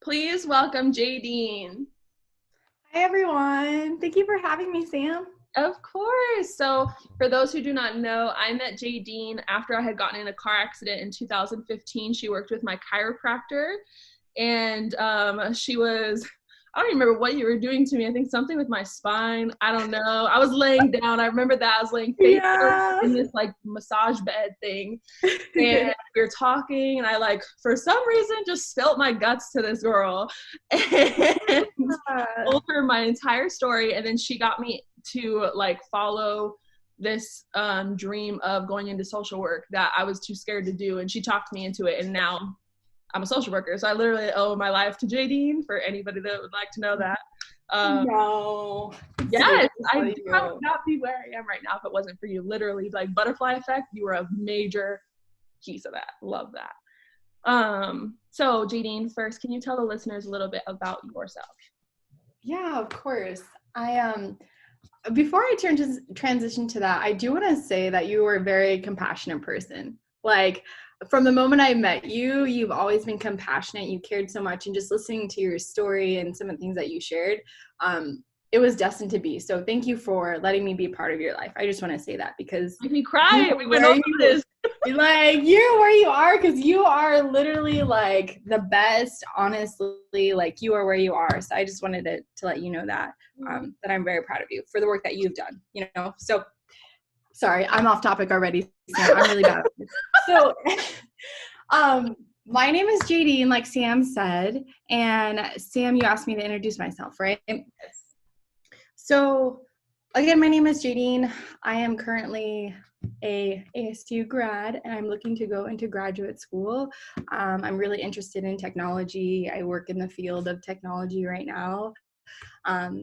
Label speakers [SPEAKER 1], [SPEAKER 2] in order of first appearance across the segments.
[SPEAKER 1] Please welcome Jaideen.
[SPEAKER 2] Hi, everyone. Thank you for having me, Sam.
[SPEAKER 1] Of course. So for those who do not know, I met Jaideen after I had gotten in a car accident in 2015. She worked with my chiropractor, and she was, I don't even remember what you were doing to me. I think something with my spine. I don't know. I was laying down. I remember that. I was laying face first
[SPEAKER 2] Yeah.
[SPEAKER 1] in this like massage bed thing. And we were talking, and I for some reason just spilt my guts to this girl and told her my entire story. And then she got me to follow this dream of going into social work that I was too scared to do. And she talked me into it. And now I'm a social worker. So I literally owe my life to Jaideen, for anybody that would like to know that.
[SPEAKER 2] No.
[SPEAKER 1] Yes, I would not be where I am right now if it wasn't for you. Literally, like butterfly effect, you were a major piece of that. Love that. So Jaideen, first, can you tell the listeners a little bit about yourself?
[SPEAKER 2] Yeah, of course. Before I transition to that, I do want to say that you are a very compassionate person. Like, from the moment I met you, you've always been compassionate. You cared so much, and just listening to your story and some of the things that you shared, it was destined to be. So thank you for letting me be a part of your life. I just want to say that because
[SPEAKER 1] Make me cry. We went over this.
[SPEAKER 2] Like, you're where you are because you are literally like the best. Honestly, like, you are where you are. So I just wanted to let you know that that I'm very proud of you for the work that you've done. So sorry, I'm off topic already. Sam. I'm really bad at this. So, my name is Jaideen, like Sam said, and Sam, you asked me to introduce myself, right? Yes. So, again, my name is Jaideen. I am currently a ASU grad, and I'm looking to go into graduate school. I'm really interested in technology. I work in the field of technology right now.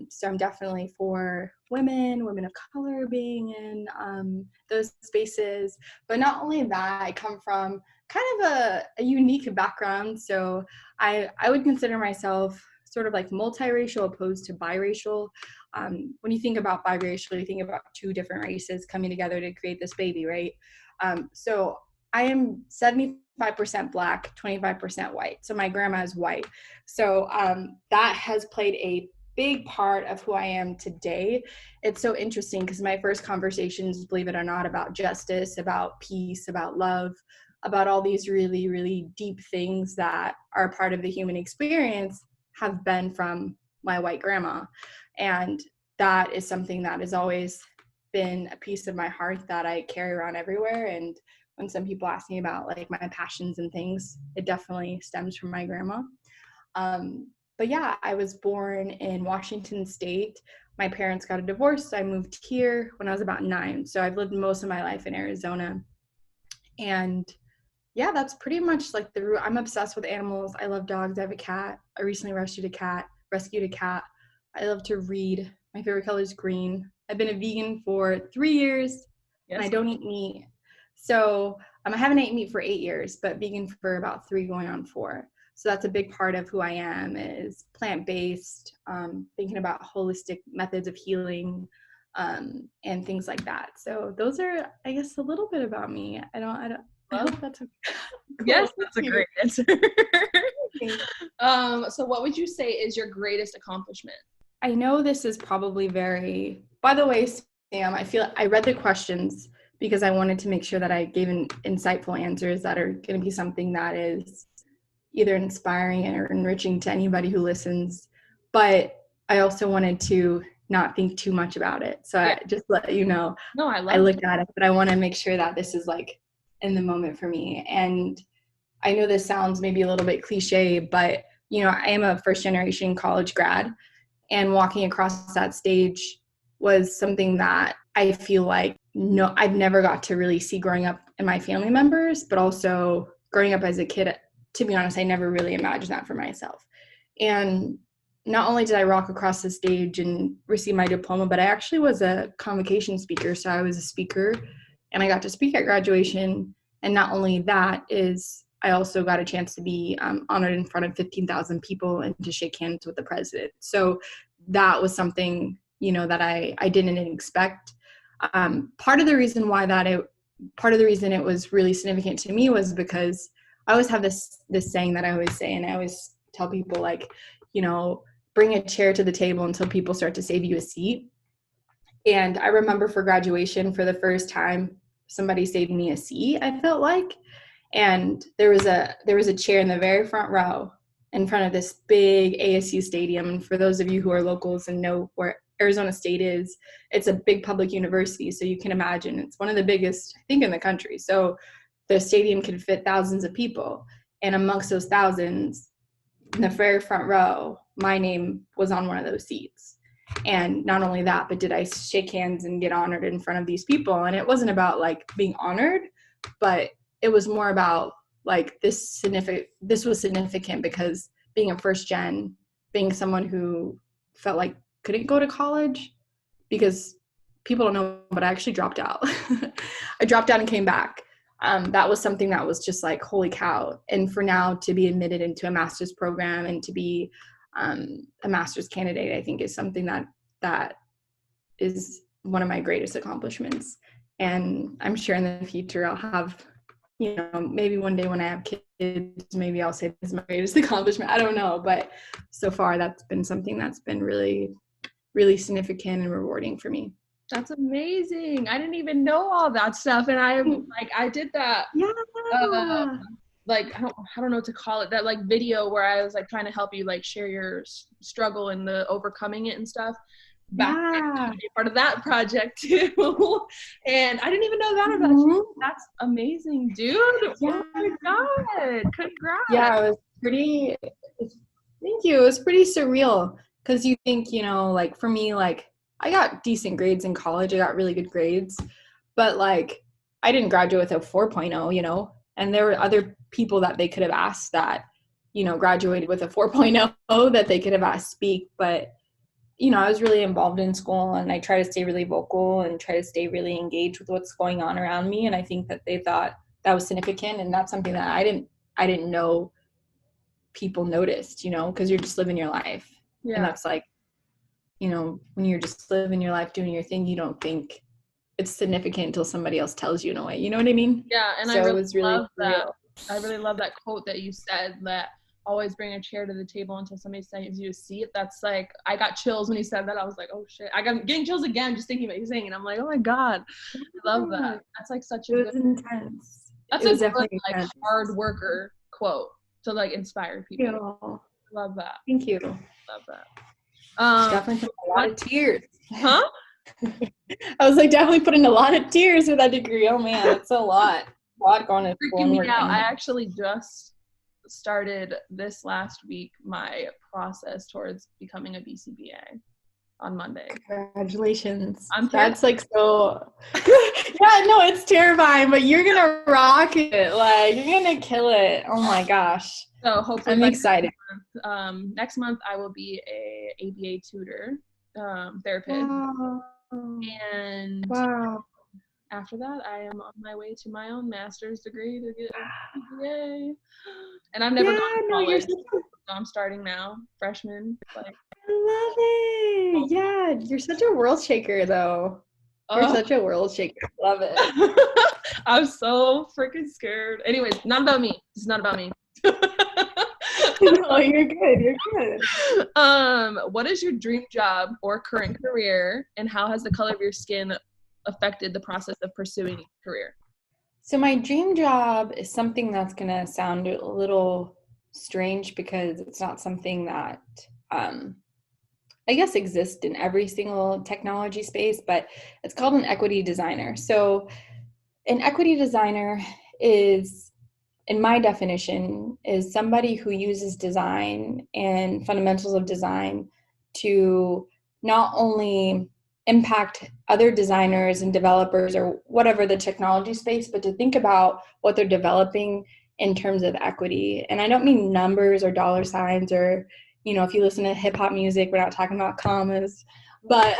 [SPEAKER 2] So I'm definitely for women of color being in those spaces. But not only that, I come from kind of a unique background. So I would consider myself sort of like multiracial opposed to biracial. When you think about biracial, you think about two different races coming together to create this baby, right? So I am 75% Black, 25% white. So my grandma is white. So that has played a big part of who I am today. It's so interesting because my first conversations, believe it or not, about justice, about peace, about love, about all these really, really deep things that are a part of the human experience have been from my white grandma. And that is something that has always been a piece of my heart that I carry around everywhere. And when some people ask me about like my passions and things, it definitely stems from my grandma. But yeah, I was born in Washington State. My parents got a divorce, so I moved here when I was about 9. So I've lived most of my life in Arizona. And yeah, that's pretty much like the root. I'm obsessed with animals. I love dogs. I have a cat. I recently rescued a cat. I love to read. My favorite color is green. I've been a vegan for 3 years, and I don't eat meat. So I haven't eaten meat for 8 years, but vegan for about 3 going on 4. So that's a big part of who I am, is plant-based, thinking about holistic methods of healing, and things like that. So those are, I guess, a little bit about me. I hope that's cool.
[SPEAKER 1] Yes, that's a great answer. So what would you say is your greatest accomplishment?
[SPEAKER 2] I know this is probably very, by the way, Sam, I feel I read the questions because I wanted to make sure that I gave insightful answers that are going to be something that is either inspiring or enriching to anybody who listens. But I also wanted to not think too much about it. So I just let you know.
[SPEAKER 1] No, I
[SPEAKER 2] looked at it, but I want to make sure that this is like in the moment for me. And I know this sounds maybe a little bit cliche, but I am a first generation college grad, and walking across that stage was something that I feel like I've never got to really see growing up in my family members, but also growing up as a kid. To be honest, I never really imagined that for myself. And not only did I walk across the stage and receive my diploma, but I actually was a convocation speaker. So I was a speaker, and I got to speak at graduation. And not only that, is I also got a chance to be honored in front of 15,000 people and to shake hands with the president. So that was something, that I didn't expect. Part of the reason it was really significant to me was because I always have this saying that I always say, and I always tell people like, bring a chair to the table until people start to save you a seat. And I remember for graduation, for the first time, somebody saved me a seat, I felt like. And there was a chair in the very front row in front of this big ASU stadium. And for those of you who are locals and know where Arizona State is, it's a big public university. So you can imagine it's one of the biggest, I think, in the country. So the stadium can fit thousands of people. And amongst those thousands, in the very front row, my name was on one of those seats. And not only that, but did I shake hands and get honored in front of these people? And it wasn't about like being honored, but it was more about like this was significant because being a first gen, being someone who felt like couldn't go to college because people don't know, but I actually dropped out. I dropped out and came back. That was something that was just like, holy cow. And for now to be admitted into a master's program and to be a master's candidate, I think is something that is one of my greatest accomplishments. And I'm sure in the future I'll have, maybe one day when I have kids, maybe I'll say this is my greatest accomplishment. I don't know. But so far that's been something that's been really, really significant and rewarding for me.
[SPEAKER 1] That's amazing. I didn't even know all that stuff. And I did that.
[SPEAKER 2] Yeah.
[SPEAKER 1] Like, I don't know what to call it, that like video where I was like trying to help you like share your struggle and the overcoming it and stuff. Back be part of that project too. And I didn't even know that about you. That's amazing, dude. Yeah. Oh my God. Congrats.
[SPEAKER 2] Yeah, it was pretty, thank you. It was pretty surreal because you think, like for me, like I got decent grades in college. I got really good grades, but like I didn't graduate with a 4.0, and there were other people that they could have asked that, graduated with a 4.0 that they could have asked speak. But, I was really involved in school and I try to stay really vocal and try to stay really engaged with what's going on around me. And I think that they thought that was significant. And that's something that I didn't know people noticed, because you're just living your life. Yeah. And that's like, when you're just living your life, doing your thing, you don't think it's significant until somebody else tells you in a way. You know what I mean?
[SPEAKER 1] Yeah. And so I really love that. I really love that quote that you said, that always bring a chair to the table until somebody saves you a seat. That's like, I got chills when he said that. I was like, oh shit. I got getting chills again just thinking about you saying it. I'm like, oh my God. I love that. That's like such a good,
[SPEAKER 2] intense.
[SPEAKER 1] That's a good, like hard worker quote to like inspire people. Love that.
[SPEAKER 2] Thank you.
[SPEAKER 1] Love that.
[SPEAKER 2] Definitely put a lot of tears.
[SPEAKER 1] Huh?
[SPEAKER 2] I was like, definitely put in a lot of tears with that degree. Oh man, it's a lot. A lot going to school.
[SPEAKER 1] Freaking me out. I actually just started this last week my process towards becoming a BCBA on Monday.
[SPEAKER 2] Congratulations. That's like so yeah, no, it's terrifying, but you're gonna rock it. Like you're gonna kill it. Oh my gosh.
[SPEAKER 1] So hopefully
[SPEAKER 2] I'm excited.
[SPEAKER 1] Next month I will be a ABA tutor, therapist.
[SPEAKER 2] Wow.
[SPEAKER 1] And after that I am on my way to my own master's degree to get a BCBA. And I've never gone to college, so I'm starting now, freshman. Like,
[SPEAKER 2] I love it. Yeah, you're such a world shaker, though. You're such a world shaker. Love it.
[SPEAKER 1] I'm so freaking scared. Anyways, not about me. It's not about me.
[SPEAKER 2] No, you're good. You're good.
[SPEAKER 1] What is your dream job or current career, and how has the color of your skin affected the process of pursuing a career?
[SPEAKER 2] So my dream job is something that's going to sound a little strange because it's not something that I guess exists in every single technology space, but it's called an equity designer. So an equity designer is, in my definition, is somebody who uses design and fundamentals of design to not only impact other designers and developers or whatever the technology space, but to think about what they're developing in terms of equity. And I don't mean numbers or dollar signs or, if you listen to hip hop music, we're not talking about commas, but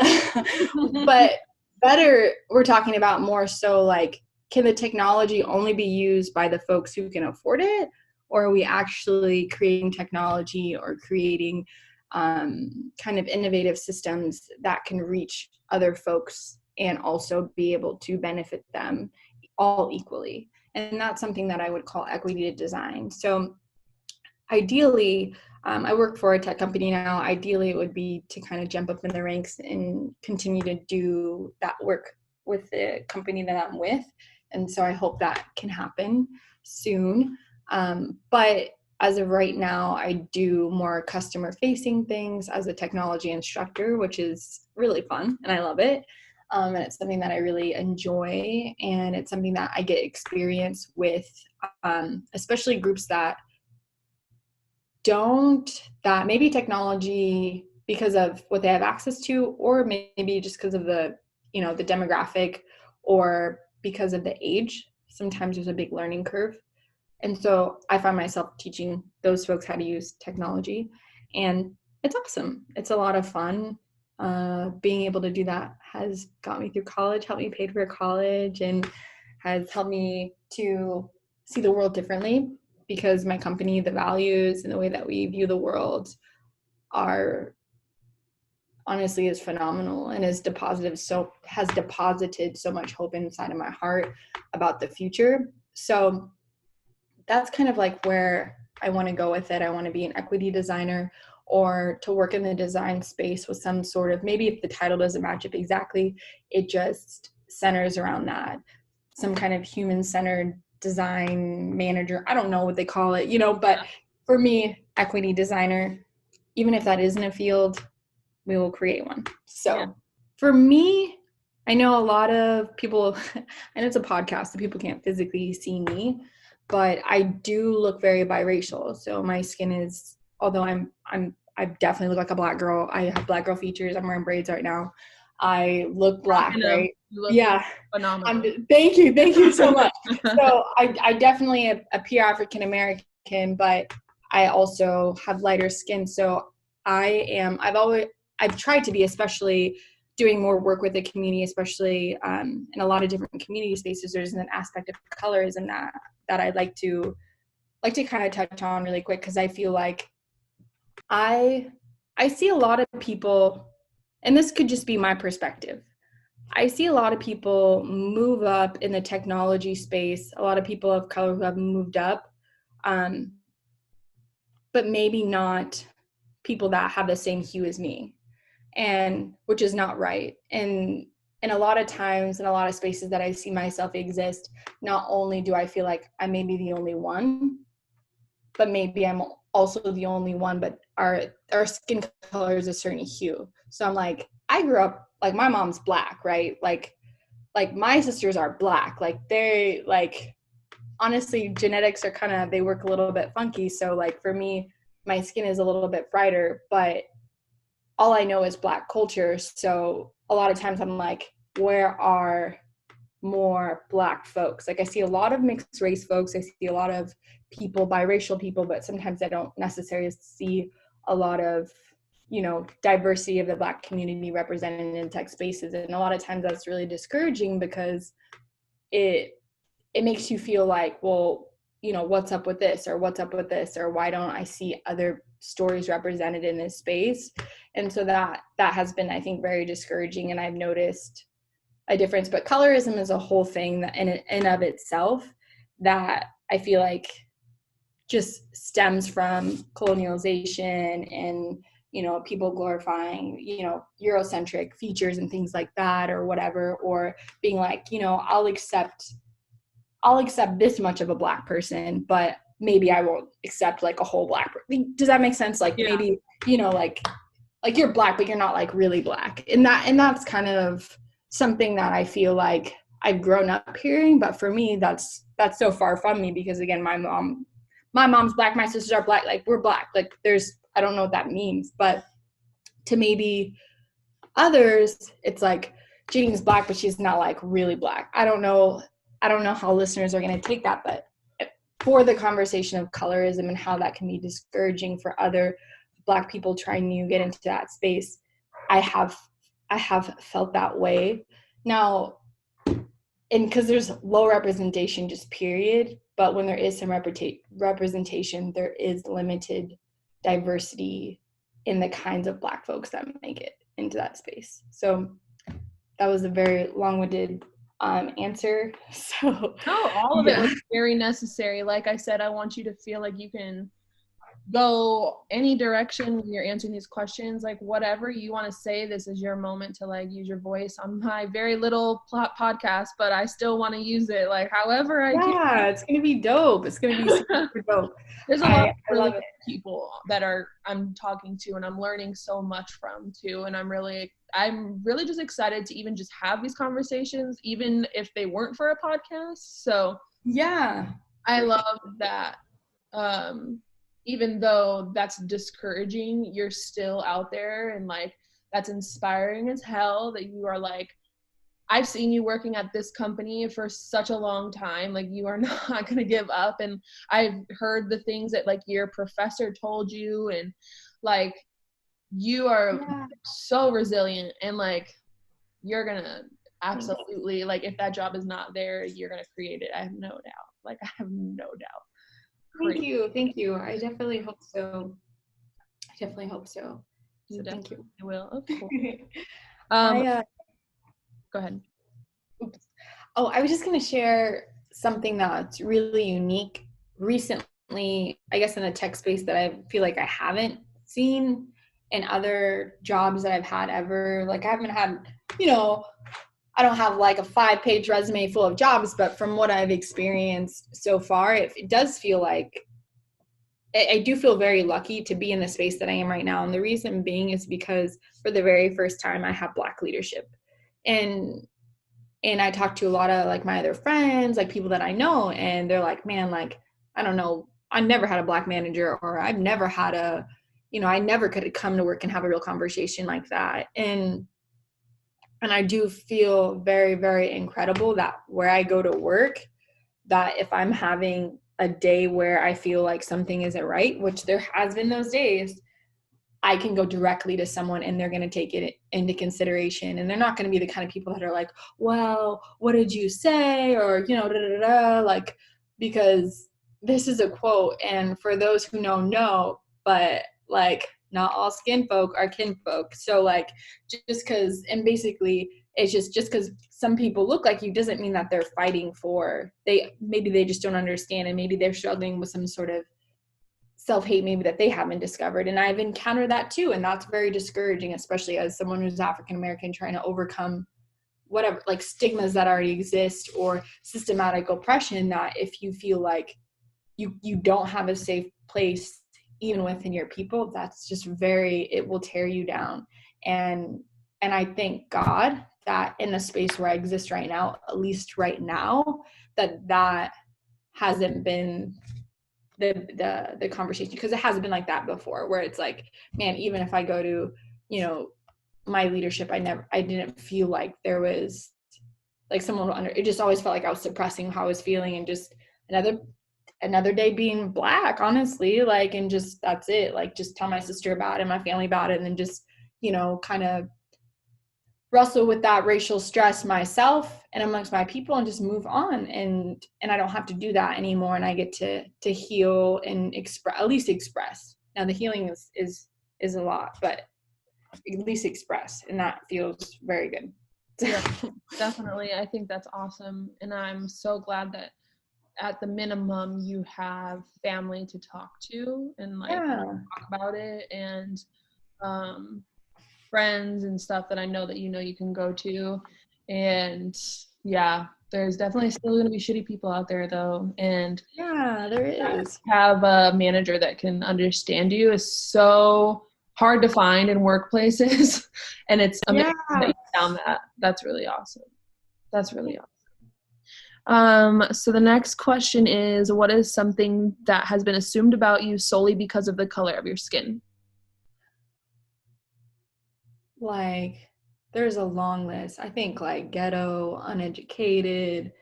[SPEAKER 2] but better, we're talking about more so like, can the technology only be used by the folks who can afford it? Or are we actually creating technology or creating kind of innovative systems that can reach other folks and also be able to benefit them all equally? And that's something that I would call equity to design. So ideally, I work for a tech company now. Ideally, it would be to kind of jump up in the ranks and continue to do that work with the company that I'm with. And so I hope that can happen soon. But as of right now, I do more customer facing things as a technology instructor, which is really fun and I love it. And it's something that I really enjoy, and it's something that I get experience with, especially groups that that maybe technology, because of what they have access to, or maybe just because of the demographic, or because of the age. Sometimes there's a big learning curve. And so I find myself teaching those folks how to use technology, and it's awesome. It's a lot of fun. Being able to do that has got me through college, helped me pay for college, and has helped me to see the world differently, because my company, the values and the way that we view the world are honestly is phenomenal, and has deposited so much hope inside of my heart about the future. So that's kind of like where I want to go with it. I want to be an equity designer, or to work in the design space with some sort of, maybe if the title doesn't match up exactly, it just centers around that. Some kind of human-centered design manager. I don't know what they call it, but for me, equity designer, even if that isn't a field, we will create one. So for me, I know a lot of people, and it's a podcast, so people can't physically see me, but I do look very biracial. So my skin is, although I definitely look like a black girl. I have black girl features. I'm wearing braids right now. I look black, right? Yeah.
[SPEAKER 1] Phenomenal.
[SPEAKER 2] Thank you so much. So I definitely appear African American, but I also have lighter skin. So I've tried to be, especially doing more work with the community, especially in a lot of different community spaces. There's an aspect of colorism that I'd like to kind of touch on really quick, because I feel like I see a lot of people, and this could just be my perspective. I see a lot of people move up in the technology space, a lot of people of color who have moved up, but maybe not people that have the same hue as me, and which is not right. And a lot of times, in a lot of spaces that I see myself exist, not only do I feel like I may be the only one, but maybe I'm also the only one, but our skin color is a certain hue. So I'm like, I grew up, like, my mom's black, right? Like my sisters are black. Like, they, like, honestly, genetics are kind of, they work a little bit funky. So like for me, my skin is a little bit brighter, but all I know is black culture. So a lot of times I'm like, where are more black folks? Like, I see a lot of mixed race folks. I see a lot of people, biracial people, but sometimes I don't necessarily see a lot of, diversity of the black community represented in tech spaces. And a lot of times that's really discouraging, because it makes you feel like, well, what's up with this, or what's up with this, or why don't I see other stories represented in this space? And so that has been, I think, very discouraging. And I've noticed a difference. But colorism is a whole thing that in of itself that I feel like just stems from colonialization and, people glorifying, Eurocentric features and things like that, or whatever, or being like, I'll accept this much of a black person, but maybe I won't accept like a whole black person. Does that make sense? Like, maybe, like you're black, but you're not like really black. And that's kind of something that I feel like I've grown up hearing, but for me, that's so far from me, because again, my mom's black, my sisters are black, like, we're black. Like, I don't know what that means, but to maybe others, it's like, Jaideen's black, but she's not like really black. I don't know how listeners are going to take that, but for the conversation of colorism and how that can be discouraging for other black people trying to get into that space, I have felt that way. Now, and because there's low representation, just period, but when there is some representation, there is limited diversity in the kinds of black folks that make it into that space. So that was a very long-winded answer. So
[SPEAKER 1] no, all of it was very necessary. Like I said, I want you to feel like you can go any direction when you're answering these questions. Like whatever you want to say, this is your moment to like use your voice on my very little podcast, but I still want to use it like however I can.
[SPEAKER 2] Yeah, it's gonna be dope. It's gonna be super dope.
[SPEAKER 1] There's a lot of
[SPEAKER 2] I
[SPEAKER 1] really
[SPEAKER 2] love it.
[SPEAKER 1] people that I'm talking to and I'm learning so much from too, and I'm really just excited to even just have these conversations, even if they weren't for a podcast. So
[SPEAKER 2] yeah,
[SPEAKER 1] I love that. Even though that's discouraging, you're still out there, and like that's inspiring as hell that you are like, I've seen you working at this company for such a long time. Like you are not going to give up. And I've heard the things that like your professor told you, and like you are so resilient, and like you're going to absolutely, like if that job is not there, you're going to create it. I have no doubt. Like I have no doubt.
[SPEAKER 2] Thank you. I definitely hope so. So thank you.
[SPEAKER 1] I will, of course. Go ahead.
[SPEAKER 2] Oops. Oh, I was just going to share something that's really unique recently, I guess, in the tech space that I feel like I haven't seen in other jobs that I've had ever. Like I haven't had, I don't have like a 5-page resume full of jobs, but from what I've experienced so far, it does feel like I do feel very lucky to be in the space that I am right now. And the reason being is because for the very first time, I have Black leadership. And I talk to a lot of like my other friends, like people that I know, and they're like, man, like, I don't know, I never had a Black manager, or I've never had I never could come to work and have a real conversation like that. And I do feel very, very incredible that where I go to work, that if I'm having a day where I feel like something isn't right, which there has been those days, I can go directly to someone and they're going to take it into consideration. And they're not going to be the kind of people that are like, well, what did you say? Or, like, because this is a quote. And for those who know, but like not all skin folk are kin folk. So like, just cause, and basically it's just cause some people look like you doesn't mean that they're fighting for, maybe they just don't understand. And maybe they're struggling with some sort of self-hate maybe that they haven't discovered. And I've encountered that too. And that's very discouraging, especially as someone who's African-American trying to overcome whatever, like stigmas that already exist or systematic oppression, that if you feel like you don't have a safe place, even within your people, that's just it will tear you down. And I thank God that in the space where I exist right now, at least right now, that hasn't been the conversation, because it hasn't been like that before, where it's like, man, even if I go to, my leadership, I didn't feel like there was like someone it just always felt like I was suppressing how I was feeling, and just another day being Black, honestly, like, and just, that's it, like, just tell my sister about it, my family about it, and then just, kind of wrestle with that racial stress myself and amongst my people, and just move on. And I don't have to do that anymore. And I get to heal and at least express. Now the healing is a lot, but at least express. And that feels very good.
[SPEAKER 1] Yeah, definitely. I think that's awesome. And I'm so glad that at the minimum you have family to talk to and like talk about it, and friends and stuff that I know that you can go to. And yeah, there's definitely still going to be shitty people out there though, and
[SPEAKER 2] there is.
[SPEAKER 1] Have a manager that can understand you is so hard to find in workplaces. And it's amazing that you found that. That's really awesome. So the next question is, what is something that has been assumed about you solely because of the color of your skin?
[SPEAKER 2] Like, there's a long list. I think like ghetto, uneducated,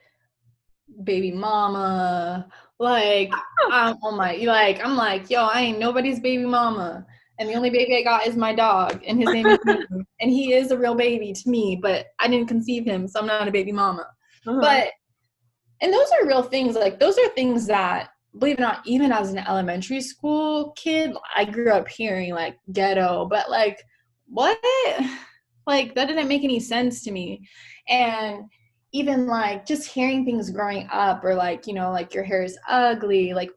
[SPEAKER 2] baby mama, like, I'm like, yo, I ain't nobody's baby mama. And the only baby I got is my dog, and his name is Moon. And he is a real baby to me, but I didn't conceive him, so I'm not a baby mama. And those are real things. Like, those are things that, believe it or not, even as an elementary school kid, I grew up hearing like ghetto, but like, what? Like, that didn't make any sense to me. And even like just hearing things growing up, or like, you know, like your hair is ugly, like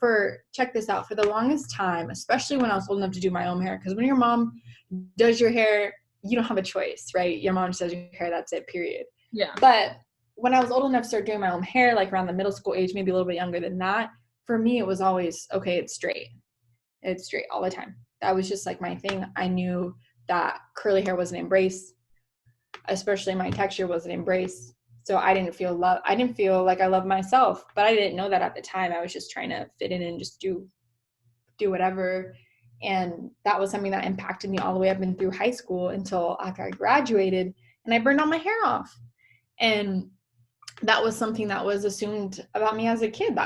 [SPEAKER 2] check this out, for the longest time, especially when I was old enough to do my own hair, because when your mom does your hair, you don't have a choice, right? Your mom just does your hair, that's it, period.
[SPEAKER 1] Yeah.
[SPEAKER 2] But when I was old enough to start doing my own hair, like around the middle school age, maybe a little bit younger than that, for me it was always, okay, it's straight all the time. That was just like my thing. I knew that curly hair was an embrace, especially my texture was an embrace. So I didn't feel like I loved myself, but I didn't know that at the time. I was just trying to fit in and just do whatever. And that was something that impacted me all the way up and through high school until after I graduated, and I burned all my hair off. And that was something that was assumed about me as a kid,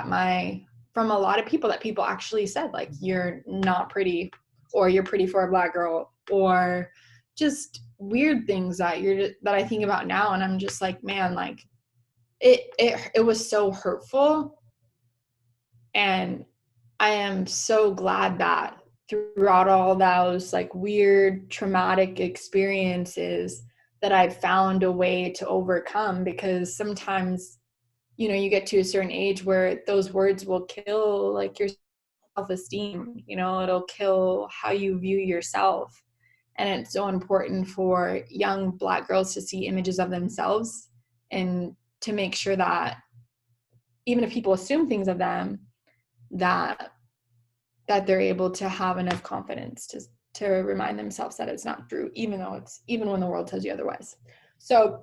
[SPEAKER 2] from a lot of people, that people actually said, like, you're not pretty, or you're pretty for a Black girl, or just weird things that I think about now. And I'm just like, man, like it was so hurtful. And I am so glad that throughout all those like weird traumatic experiences that I've found a way to overcome, because sometimes, you know, you get to a certain age where those words will kill like your self-esteem, you know, it'll kill how you view yourself. And it's so important for young Black girls to see images of themselves, and to make sure that even if people assume things of them, that they're able to have enough confidence to remind themselves that it's not true, even when the world tells you otherwise. So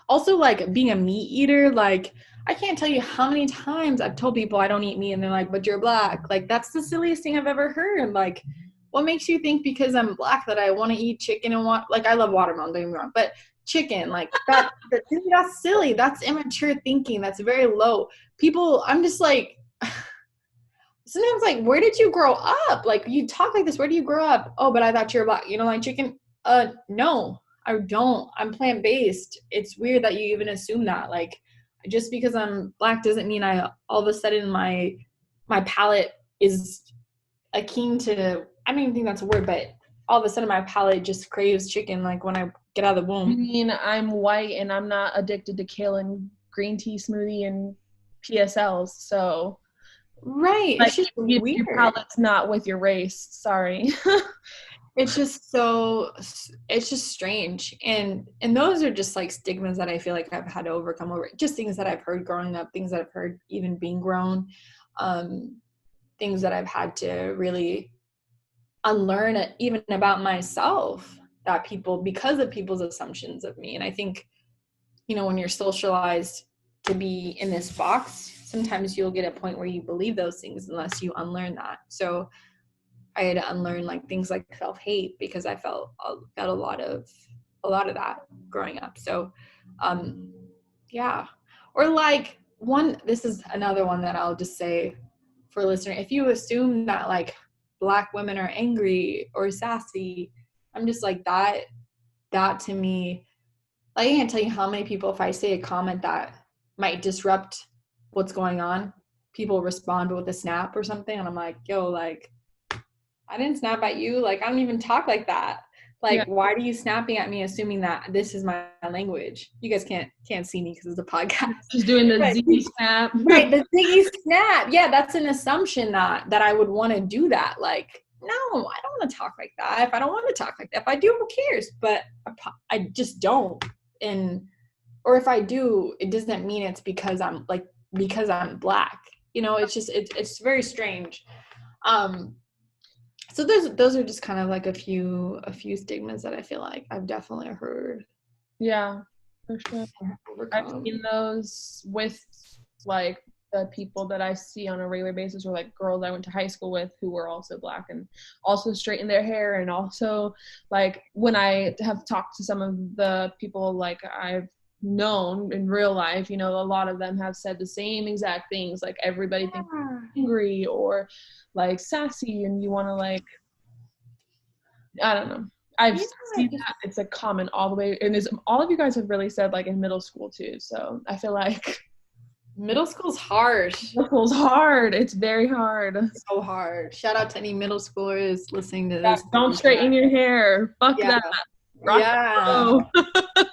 [SPEAKER 2] also, like, being a meat eater, like, I can't tell you how many times I've told people I don't eat meat, and they're like, but you're Black. Like, that's the silliest thing I've ever heard. Like, what makes you think because I'm Black that I want to eat chicken and like, I love watermelon, don't get me wrong, but chicken, like, that's silly. That's immature thinking. That's very low. People, I'm just like, sometimes, like, where did you grow up? Like, you talk like this, where do you grow up? Oh, but I thought you were Black. You don't like chicken? No, I don't. I'm plant-based. It's weird that you even assume that. Like, just because I'm Black doesn't mean I all of a sudden my palate is akin to, I don't even think that's a word, but all of a sudden my palate just craves chicken, like, when I get out of the womb.
[SPEAKER 1] I mean, I'm white and I'm not addicted to kale and green tea smoothie and PSLs, so
[SPEAKER 2] right,
[SPEAKER 1] like,
[SPEAKER 2] it's just
[SPEAKER 1] your
[SPEAKER 2] weird.
[SPEAKER 1] palate's not with your race. Sorry.
[SPEAKER 2] It's just strange. And those are just like stigmas that I feel like I've had to overcome over just things that I've heard growing up, things that I've heard even being grown, things that I've had to really unlearn even about myself, that because of people's assumptions of me. And I think, you know, when you're socialized to be in this box, sometimes you'll get a point where you believe those things unless you unlearn that. So I had to unlearn like things like self-hate, because I felt a lot of that growing up. So yeah. Or like this is another one that I'll just say for a listener. If you assume that like Black women are angry or sassy, I'm just like, that to me, like, I can't tell you how many people, if I say a comment that might disrupt what's going on, people respond with a snap or something, and I'm like, yo, like, I didn't snap at you. Like, I don't even talk like that. Like, yeah. Why are you snapping at me, assuming that this is my language? You guys can't see me because it's a podcast.
[SPEAKER 1] Just doing the Ziggy snap.
[SPEAKER 2] Right, the Ziggy snap. Yeah, that's an assumption that I would want to do that. Like, no, I don't want to talk like that. If I don't want to talk like that, if I do, who cares? But I just don't. Or if I do, it doesn't mean it's because I'm Black. You know, it's just it's very strange. So those are just kind of like a few stigmas that I feel like I've definitely heard.
[SPEAKER 1] Yeah, for sure. I've seen those with like the people that I see on a regular basis, or like girls I went to high school with who were also Black and also straighten their hair, and also like when I have talked to some of the people like I've known in real life, you know, a lot of them have said the same exact things. Like, everybody thinks you're angry or like sassy, and you want to, like, I don't know. I've seen that. It's a common all the way, and all of you guys have really said like in middle school too. So I feel like
[SPEAKER 2] middle school's hard.
[SPEAKER 1] Middle school's hard. It's very hard.
[SPEAKER 2] So hard. Shout out to any middle schoolers listening to this.
[SPEAKER 1] Don't straighten your hair. Fuck that.
[SPEAKER 2] Yeah.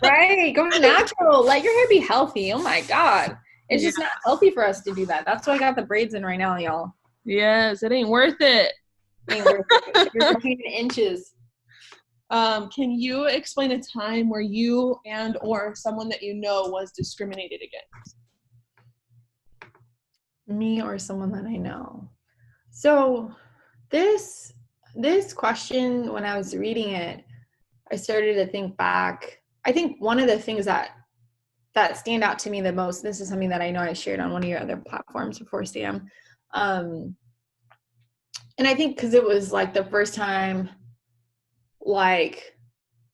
[SPEAKER 2] Right, go natural. Let your hair be healthy. Oh my God. It's just not healthy for us to do that. That's why I got the braids in right now, y'all.
[SPEAKER 1] Yes, it ain't worth it.
[SPEAKER 2] Ain't worth it. You're pain in inches.
[SPEAKER 1] Can you explain a time where you and or someone that you know was discriminated against?
[SPEAKER 2] Me or someone that I know. So this question, when I was reading it, I started to think back. I think one of the things that stand out to me the most, this is something that I know I shared on one of your other platforms before, Sam. And I think because it was like the first time, like,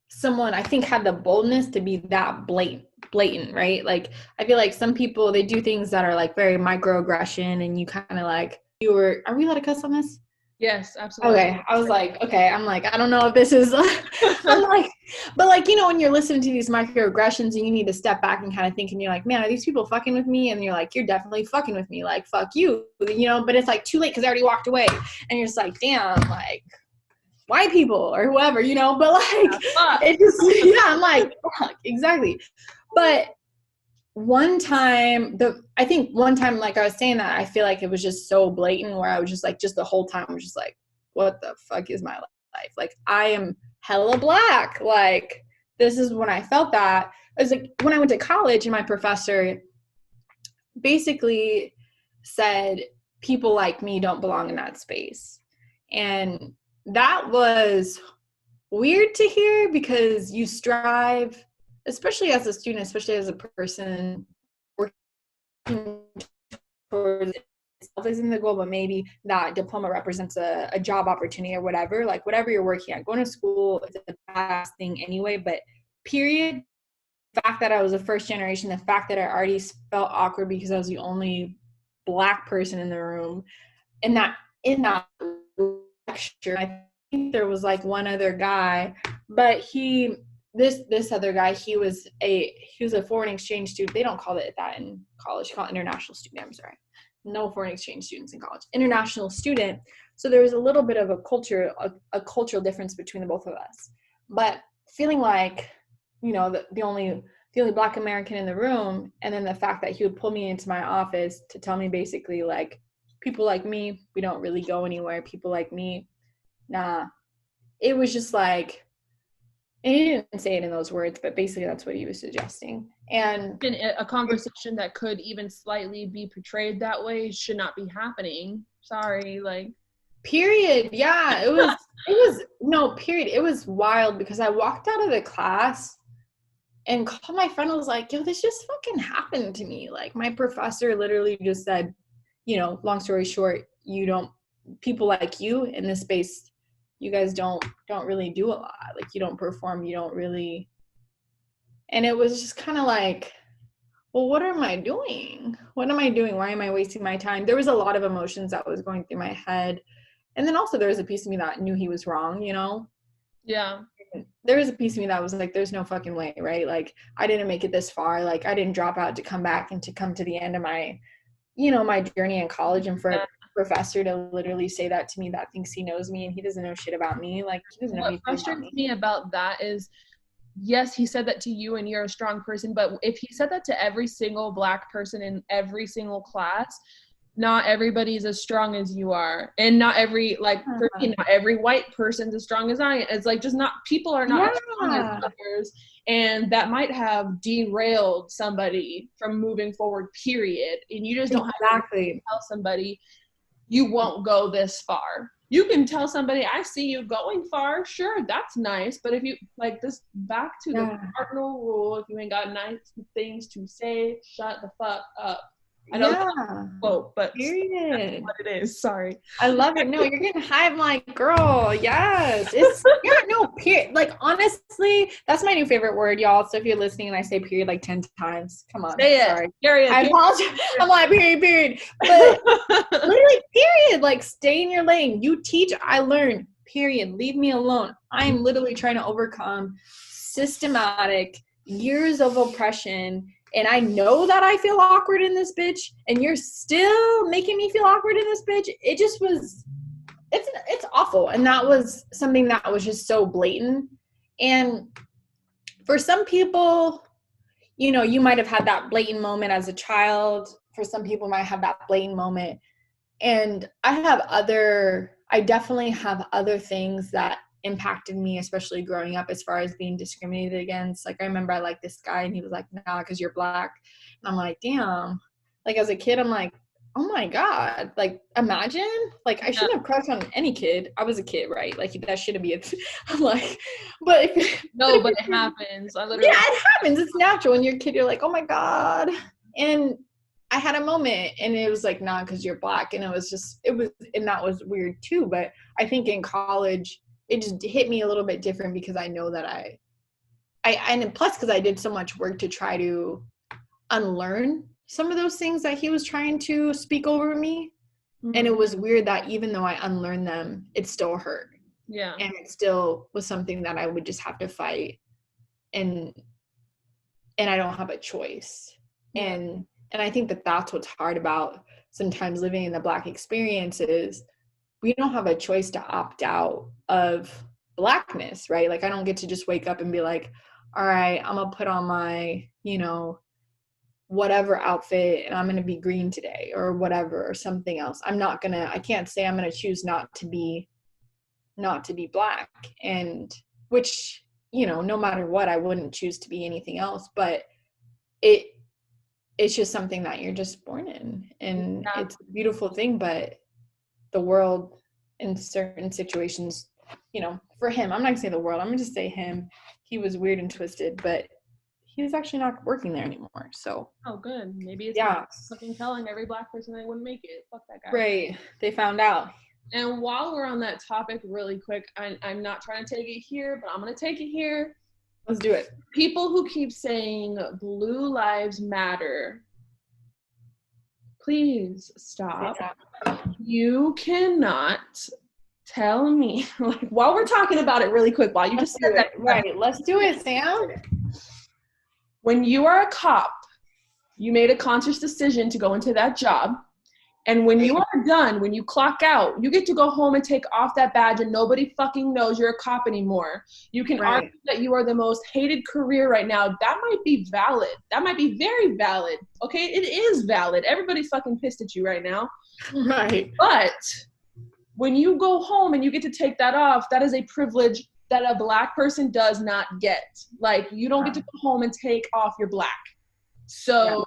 [SPEAKER 2] someone I think had the boldness to be that blatant, right? Like, I feel like some people, they do things that are like very microaggression, and you kind of like, are we allowed to cuss on this?
[SPEAKER 1] Yes, absolutely.
[SPEAKER 2] Okay. I was like, okay, I'm like, I don't know if this is, I'm like, but like, when you're listening to these microaggressions and you need to step back and kind of think, and you're like, man, are these people fucking with me? And you're like, you're definitely fucking with me. Like, fuck you, but it's like too late because I already walked away. And you're just like, damn, like, white people or whoever, but like, it just, I'm like, fuck, exactly. But I think one time, like I was saying that, I feel like it was just so blatant where I was just like, just the whole time I was just like, what the fuck is my life? Like, I am hella black. Like, this is when I felt that. I was like, when I went to college, and my professor basically said, people like me don't belong in that space. And that was weird to hear, because you strive, especially as a student, especially as a person working towards itself isn't the goal, but maybe that diploma represents a job opportunity or whatever. Like, whatever you're working at, going to school is a bad thing anyway, but period. The fact that I was a first generation, the fact that I already felt awkward because I was the only Black person in the room, and that in that lecture, I think there was like one other guy, but this other guy, he was a foreign exchange student. They don't call it that in college. They call it international student. I'm sorry. No foreign exchange students in college. International student. So there was a little bit of a cultural difference between the both of us. But feeling like, the only Black American in the room, and then the fact that he would pull me into my office to tell me basically like, people like me, we don't really go anywhere. People like me, nah. It was just like, and he didn't say it in those words, but basically that's what he was suggesting. And
[SPEAKER 1] a conversation that could even slightly be portrayed that way should not be happening. Sorry, like.
[SPEAKER 2] Period. Yeah, it was no, period. It was wild, because I walked out of the class and called my friend and was like, yo, this just fucking happened to me. Like, my professor literally just said, long story short, people like you in this space, you guys don't really do a lot. Like, you don't perform, you don't really. And it was just kind of like, well, what am I doing? What am I doing? Why am I wasting my time? There was a lot of emotions that was going through my head. And then also there was a piece of me that knew he was wrong,
[SPEAKER 1] Yeah.
[SPEAKER 2] There was a piece of me that was like, there's no fucking way, right? Like, I didn't make it this far. Like, I didn't drop out to come back and to come to the end of my, my journey in college. And for a professor to literally say that to me, that thinks he knows me and he doesn't know shit about me. Like, he doesn't know anything about me.
[SPEAKER 1] What frustrates me about that is, yes, he said that to you and you're a strong person, but if he said that to every single Black person in every single class, not everybody's as strong as you are. And not every, like, for me, not every white person's as strong as I am. It's like, just not, people are not as strong as others. And that might have derailed somebody from moving forward, period. And you just don't have to tell somebody you won't go this far. You can tell somebody, I see you going far. Sure, that's nice. But if you, like, this, back to the cardinal rule, if you ain't got nice things to say, shut the fuck up. I don't quote, but
[SPEAKER 2] period.
[SPEAKER 1] That's what it is. Sorry.
[SPEAKER 2] I love it. No, you're getting high. I'm like, girl, yes. It's period. Like, honestly, that's my new favorite word, y'all. So if you're listening and I say period like 10 times, come on.
[SPEAKER 1] Say
[SPEAKER 2] sorry.
[SPEAKER 1] It. Period.
[SPEAKER 2] I apologize. I'm like, period. But literally, period. Like, stay in your lane. You teach, I learn. Period. Leave me alone. I'm literally trying to overcome systematic years of oppression. And I know that I feel awkward in this bitch, and you're still making me feel awkward in this bitch. It just was, it's awful. And that was something that was just so blatant. And for some people, you know, you might have had that blatant moment as a child. For some people might have that blatant moment. And I definitely have other things that impacted me, especially growing up, as far as being discriminated against. Like, I remember I liked this guy and he was like, nah, because you're black. And I'm like, damn. Like, as a kid, I'm like, oh my God. Like, imagine. Like, I shouldn't have crushed on any kid. I was a kid, right? Like, that shouldn't be I'm like, but if
[SPEAKER 1] no, but it happens.
[SPEAKER 2] Yeah, it happens. It's natural. When you're a kid, you're like, oh my God. And I had a moment and it was like, nah, because you're black. And and that was weird too. But I think in college, it just hit me a little bit different because I know that and plus because I did so much work to try to unlearn some of those things that he was trying to speak over me. Mm-hmm. And it was weird that even though I unlearned them, it still hurt.
[SPEAKER 1] Yeah.
[SPEAKER 2] And it still was something that I would just have to fight. And I don't have a choice. Yeah. And I think that that's what's hard about sometimes living in the Black experience is we don't have a choice to opt out of Blackness, right? Like, I don't get to just wake up and be like, all right, I'm going to put on my, you know, whatever outfit and I'm going to be green today or whatever, or something else. I can't say I'm going to choose not to be Black. And which, you know, no matter what, I wouldn't choose to be anything else, but it's just something that you're just born in, and it's a beautiful thing. But the world in certain situations, you know, for him, I'm not gonna say the world, I'm gonna just say him, he was weird and twisted, but he was actually not working there anymore. So
[SPEAKER 1] good. Maybe it's fucking telling every Black person they wouldn't make it. Fuck that guy.
[SPEAKER 2] Right. They found out.
[SPEAKER 1] And while we're on that topic really quick, I'm not trying to take it here, but I'm gonna take it here.
[SPEAKER 2] Let's do it.
[SPEAKER 1] People who keep saying Blue Lives Matter, please stop. You cannot tell me, like, while we're talking about it really quick, while you just said that.
[SPEAKER 2] Right, let's do it, Sam.
[SPEAKER 1] When you are a cop, you made a conscious decision to go into that job. And when you are done, when you clock out, you get to go home and take off that badge and nobody fucking knows you're a cop anymore. You can argue that you are the most hated career right now. That might be valid. That might be very valid. Okay, it is valid. Everybody's fucking pissed at you right now.
[SPEAKER 2] Right.
[SPEAKER 1] But when you go home and you get to take that off, that is a privilege that a Black person does not get. Like, you don't get to go home and take off your Black. So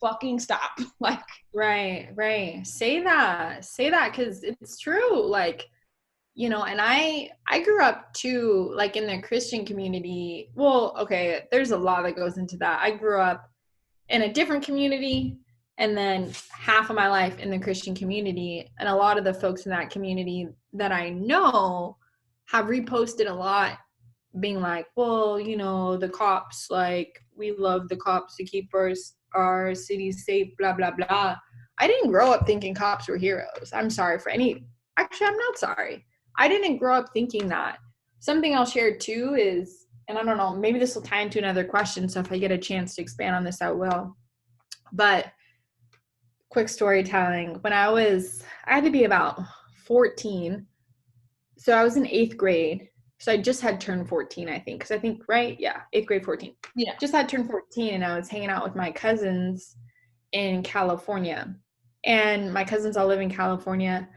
[SPEAKER 1] fucking stop. Like,
[SPEAKER 2] right. Say that, because it's true. Like, you know, and I grew up too, like, in the Christian community. Well, okay, there's a lot that goes into that. I grew up in a different community, and then half of my life in the Christian community. And a lot of the folks in that community that I know have reposted a lot, being like, well, you know, the cops, like, we love the cops to keep our cities safe, blah, blah, blah. I didn't grow up thinking cops were heroes. I'm sorry for actually, I'm not sorry. I didn't grow up thinking that. Something I'll share too is, and I don't know, maybe this will tie into another question, so if I get a chance to expand on this, I will. But quick storytelling. When I had to be about 14. So I was in 8th grade. So I just had turned 14, I think. Because I think, right? Yeah, 8th grade, 14.
[SPEAKER 1] Yeah.
[SPEAKER 2] Just had turned 14, and I was hanging out with my cousins in California. And my cousins all live in California.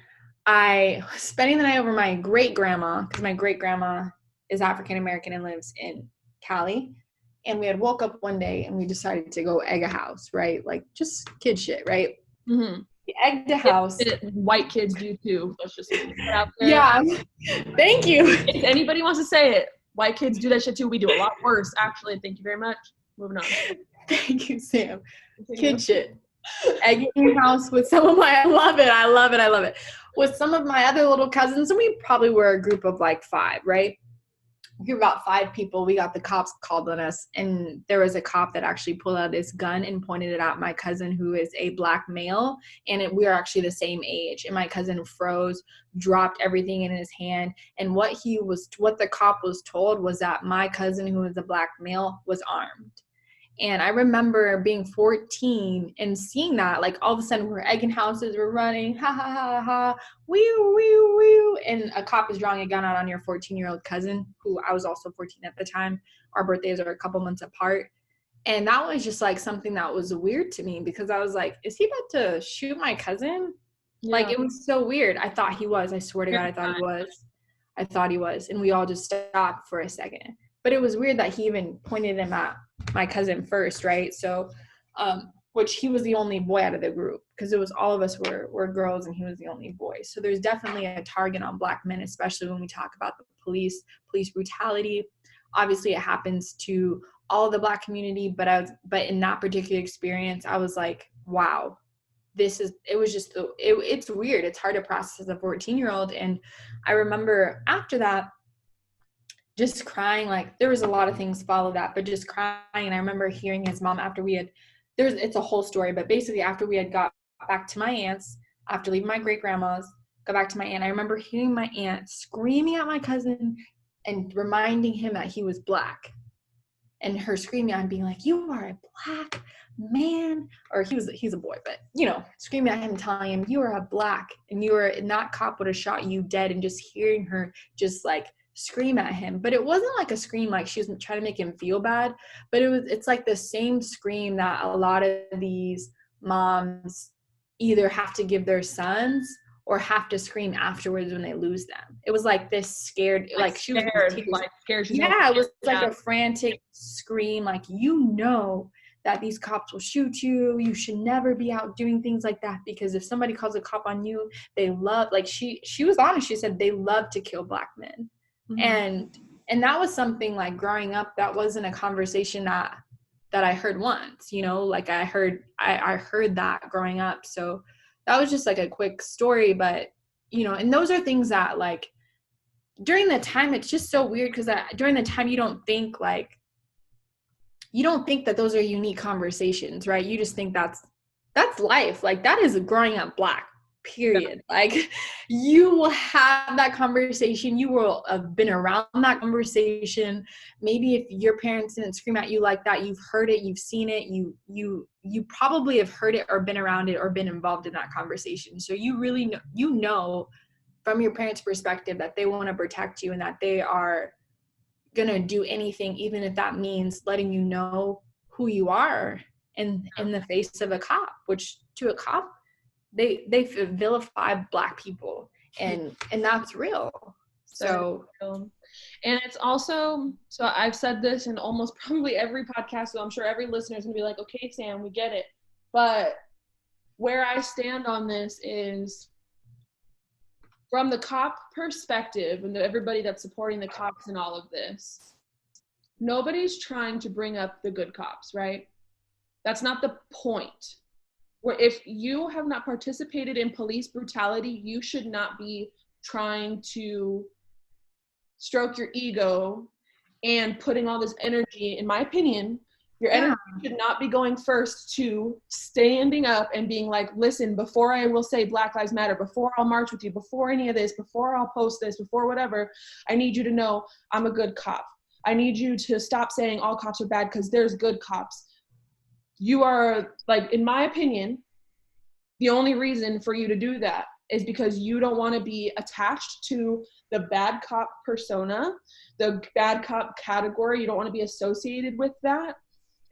[SPEAKER 2] I was spending the night over my great-grandma, because my great-grandma is African-American and lives in Cali. And we had woke up one day, and we decided to go egg a house, right? Like, just kid shit, right?
[SPEAKER 1] Mm-hmm.
[SPEAKER 2] We egged a house.
[SPEAKER 1] White kids do too. Let's just put it out there.
[SPEAKER 2] Yeah. Thank you.
[SPEAKER 1] If anybody wants to say it, white kids do that shit too. We do a lot worse, actually. Thank you very much. Moving on.
[SPEAKER 2] Thank you, Sam. Kid shit. Egging a house with some of my, I love it. With some of my other little cousins, and we probably were a group of like 5, right? We were about 5 people. We got the cops called on us, and there was a cop that actually pulled out his gun and pointed it at my cousin, who is a Black male, and we are actually the same age. And my cousin froze, dropped everything in his hand, and what the cop was told was that my cousin, who was a Black male, was armed. And I remember being 14 and seeing that, like, all of a sudden we're egging houses, we're running, ha ha ha ha, wee wee wee, and a cop is drawing a gun out on your 14-year-old cousin, who I was also 14 at the time. Our birthdays are a couple months apart. And that was just like something that was weird to me, because I was like, is he about to shoot my cousin? Yeah. Like, it was so weird. I thought he was. I swear to God, I thought he was. I thought he was. And we all just stopped for a second. But it was weird that he even pointed him at my cousin first, right? So, which he was the only boy out of the group, because it was all of us were girls and he was the only boy. So there's definitely a target on Black men, especially when we talk about the police brutality. Obviously, it happens to all the Black community, but in that particular experience, I was like, wow, it's weird. It's hard to process as a 14-year-old. And I remember after that, just crying. Like, there was a lot of things follow that, but just crying. And I remember hearing his mom after it's a whole story, but basically after we had got back to my aunt's, after leaving my great grandma's, got back to my aunt, I remember hearing my aunt screaming at my cousin and reminding him that he was Black, and her screaming at him, being like, you are a Black man, or he's a boy, but screaming at him, telling him, you are a Black, and that cop would have shot you dead. And just hearing her just like scream at him. But it wasn't like a scream like she was trying to make him feel bad, but it's like the same scream that a lot of these moms either have to give their sons or have to scream afterwards when they lose them. It was like this scared, like she was scared. Yeah, it was like a frantic scream, like, that these cops will shoot you. You should never be out doing things like that, because if somebody calls a cop on you, they love, like, she was honest. She said they love to kill Black men. Mm-hmm. And that was something, like, growing up, that wasn't a conversation that I heard once, like I heard that growing up. So that was just like a quick story, but and those are things that, like, during the time, it's just so weird, because during the time you don't think that those are unique conversations, right? You just think that's life. Like, that is growing up Black, period. Like, you will have that conversation. You will have been around that conversation. Maybe if your parents didn't scream at you like that, you've heard it, you've seen it, you probably have heard it or been around it or been involved in that conversation. So you really know from your parents' perspective that they want to protect you, and that they are going to do anything, even if that means letting you know who you are in the face of a cop, which to a cop, they vilify Black people, and that's real. So
[SPEAKER 1] and it's also, so I've said this in almost probably every podcast, so I'm sure every listener is gonna be like, okay, Sam, we get it. But where I stand on this is, from the cop perspective, and everybody that's supporting the cops in all of this, nobody's trying to bring up the good cops, right? That's not the point. Where if you have not participated in police brutality, you should not be trying to stroke your ego and putting all this energy, in my opinion, your energy should not be going first to standing up and being like, listen, before I will say Black Lives Matter, before I'll march with you, before any of this, before I'll post this, before whatever, I need you to know I'm a good cop. I need you to stop saying all cops are bad, because there's good cops. You are, like, in my opinion, the only reason for you to do that is because you don't want to be attached to the bad cop persona, the bad cop category. You don't want to be associated with that.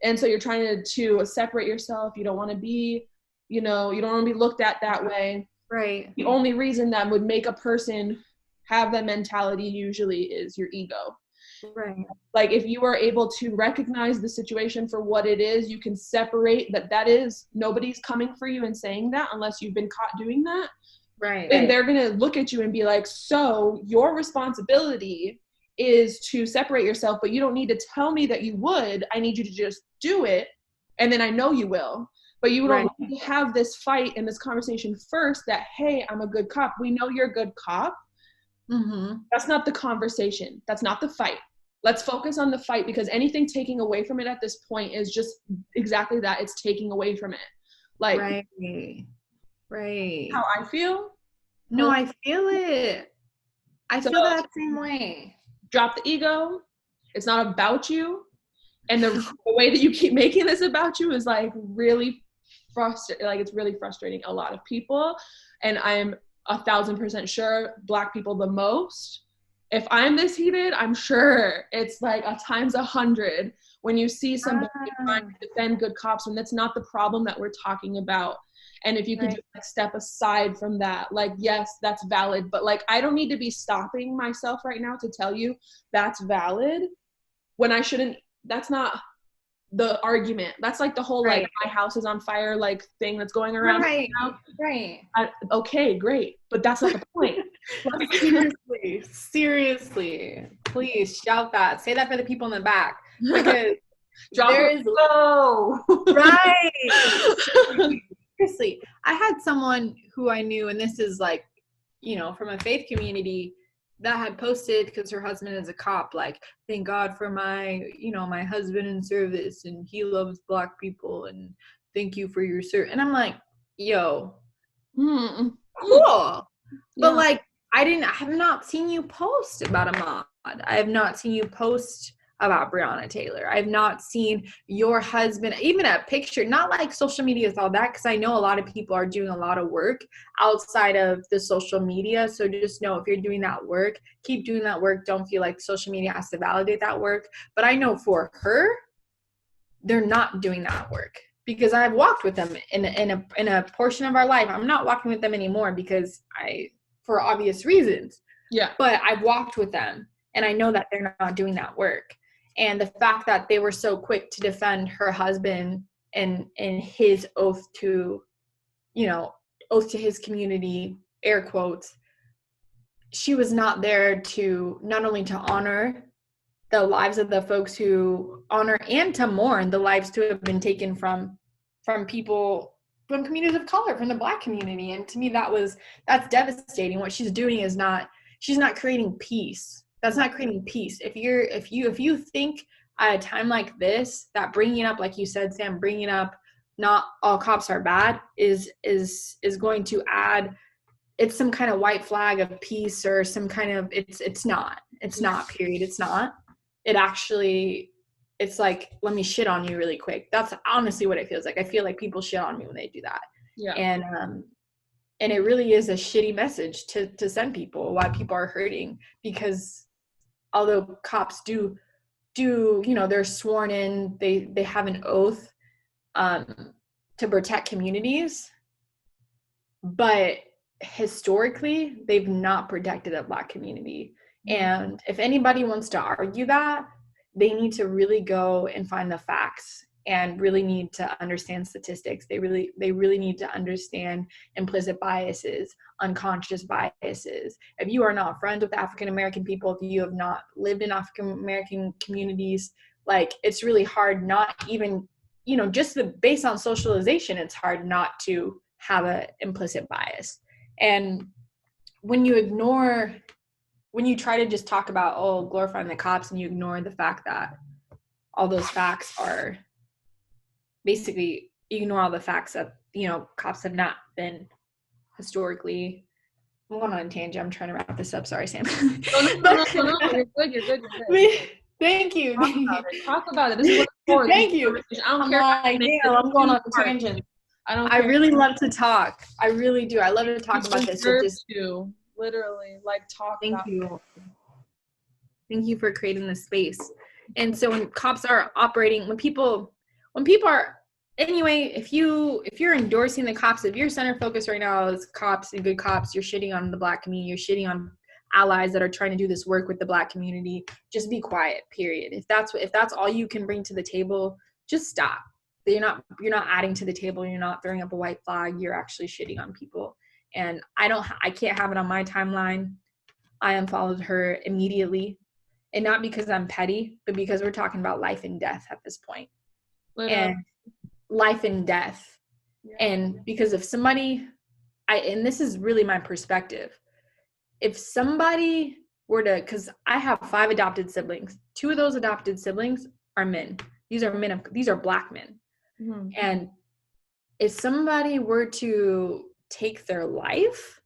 [SPEAKER 1] And so you're trying to separate yourself. You don't want to be, you don't want to be looked at that way.
[SPEAKER 2] Right.
[SPEAKER 1] The only reason that would make a person have that mentality usually is your ego.
[SPEAKER 2] Right.
[SPEAKER 1] Like, if you are able to recognize the situation for what it is, you can separate that is, nobody's coming for you and saying that unless you've been caught doing that.
[SPEAKER 2] Right.
[SPEAKER 1] And they're going to look at you and be like, so your responsibility is to separate yourself, but you don't need to tell me that you would. I need you to just do it, and then I know you will. But you don't need to have this fight and this conversation first that, hey, I'm a good cop. We know you're a good cop. Mm-hmm. That's not the conversation. That's not the fight. Let's focus on the fight, because anything taking away from it at this point is just exactly that. It's taking away from it. Like,
[SPEAKER 2] right.
[SPEAKER 1] How I feel?
[SPEAKER 2] No, I feel it. I feel that same way.
[SPEAKER 1] Drop the ego. It's not about you. And the way that you keep making this about you is like really frustrating. Like, it's really frustrating a lot of people. And I'm 1,000% sure Black people the most. If I'm this heated, I'm sure it's like a times 100 when you see somebody trying to defend good cops, when that's not the problem that we're talking about. And if you could just like step aside from that, like, yes, that's valid, but like, I don't need to be stopping myself right now to tell you that's valid when I shouldn't. That's not the argument. That's like the whole like my house is on fire like thing that's going around
[SPEAKER 2] right now. Right.
[SPEAKER 1] Okay, great, but that's not the point.
[SPEAKER 2] Seriously, please shout that. Say that for the people in the back, because
[SPEAKER 1] there is
[SPEAKER 2] right. Seriously, I had someone who I knew, and this is like, you know, from a faith community, that had posted, because her husband is a cop, like, thank God for my, you know, my husband in service, and he loves Black people, and thank you for your service. And I'm like, yo, cool. But like, I have not seen you post about Ahmaud. I have not seen you post about Breonna Taylor. I've not seen your husband, even a picture, not like social media is all that, because I know a lot of people are doing a lot of work outside of the social media. So just know, if you're doing that work, keep doing that work. Don't feel like social media has to validate that work. But I know for her, they're not doing that work, because I've walked with them in a portion of our life. I'm not walking with them anymore because for obvious reasons.
[SPEAKER 1] Yeah.
[SPEAKER 2] But I've walked with them, and I know that they're not doing that work. And the fact that they were so quick to defend her husband and his oath to his community, air quotes, she was not there to not only to honor the lives of the folks who honor, and to mourn the lives to have been taken from people, from communities of color, from the Black community. And to me, that's devastating. What she's doing is she's not creating peace. That's not creating peace. If you think at a time like this that bringing up, like you said, Sam, bringing up not all cops are bad is going to add, it's some kind of white flag of peace, or some kind of, it's not period. It's not. It actually, it's like, let me shit on you really quick. That's honestly what it feels like. I feel like people shit on me when they do that.
[SPEAKER 1] Yeah.
[SPEAKER 2] And it really is a shitty message to send people, why people are hurting, because although cops do, they're sworn in, they have an oath to protect communities, but historically they've not protected a Black community. And if anybody wants to argue that, they need to really go and find the facts, and really need to understand statistics. They really need to understand implicit biases, unconscious biases. If you are not friends with African American people, if you have not lived in African American communities, like, it's really hard, not even, just based on socialization, it's hard not to have an implicit bias. And when you try to just talk about, glorifying the cops, and you ignore the fact that all those facts are, basically ignore all the facts that, cops have not been historically. I'm going on a tangent. I'm trying to wrap this up. Sorry, Sam.
[SPEAKER 1] No. You're good.
[SPEAKER 2] Thank you.
[SPEAKER 1] Talk about it. This is what it's for.
[SPEAKER 2] Thank you.
[SPEAKER 1] I don't care.
[SPEAKER 2] I'm going on a tangent. I really love to talk. I really do. I love to talk about this.
[SPEAKER 1] Literally, like, talk.
[SPEAKER 2] Thank you. Thank you for creating this space. And so when cops are operating, when people are, anyway, if you're endorsing the cops, if your center focus right now is cops and good cops, you're shitting on the Black community, you're shitting on allies that are trying to do this work with the Black community, just be quiet, period. If that's all you can bring to the table, just stop. You're not adding to the table, you're not throwing up a white flag, you're actually shitting on people. And I can't have it on my timeline. I unfollowed her immediately. And not because I'm petty, but because we're talking about life and death at this point. And life and death. Yeah. And because if somebody, and this is really my perspective, if somebody were to, because I have 5 adopted siblings, 2 of those adopted siblings are men. These are Black men. Mm-hmm. And if somebody were to take their life,